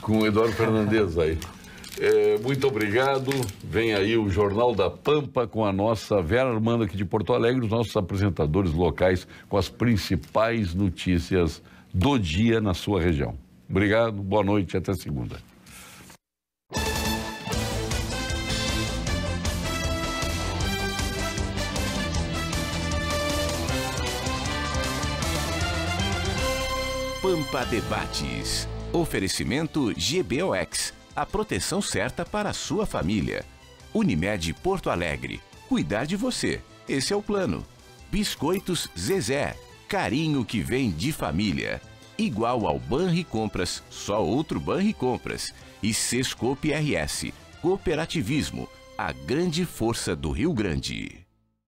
o Eduardo Fernandes aí. Muito obrigado. Vem aí o Jornal da Pampa com a nossa Vera Armando aqui de Porto Alegre, os nossos apresentadores locais com as principais notícias do dia na sua região. Obrigado, boa noite, até segunda. Pampa Debates. Oferecimento GBOX. A proteção certa para a sua família. Unimed Porto Alegre. Cuidar de você. Esse é o plano. Biscoitos Zezé. Carinho que vem de família. Igual ao Banricompras, só outro Banricompras. E Sescope RS. Cooperativismo. A grande força do Rio Grande.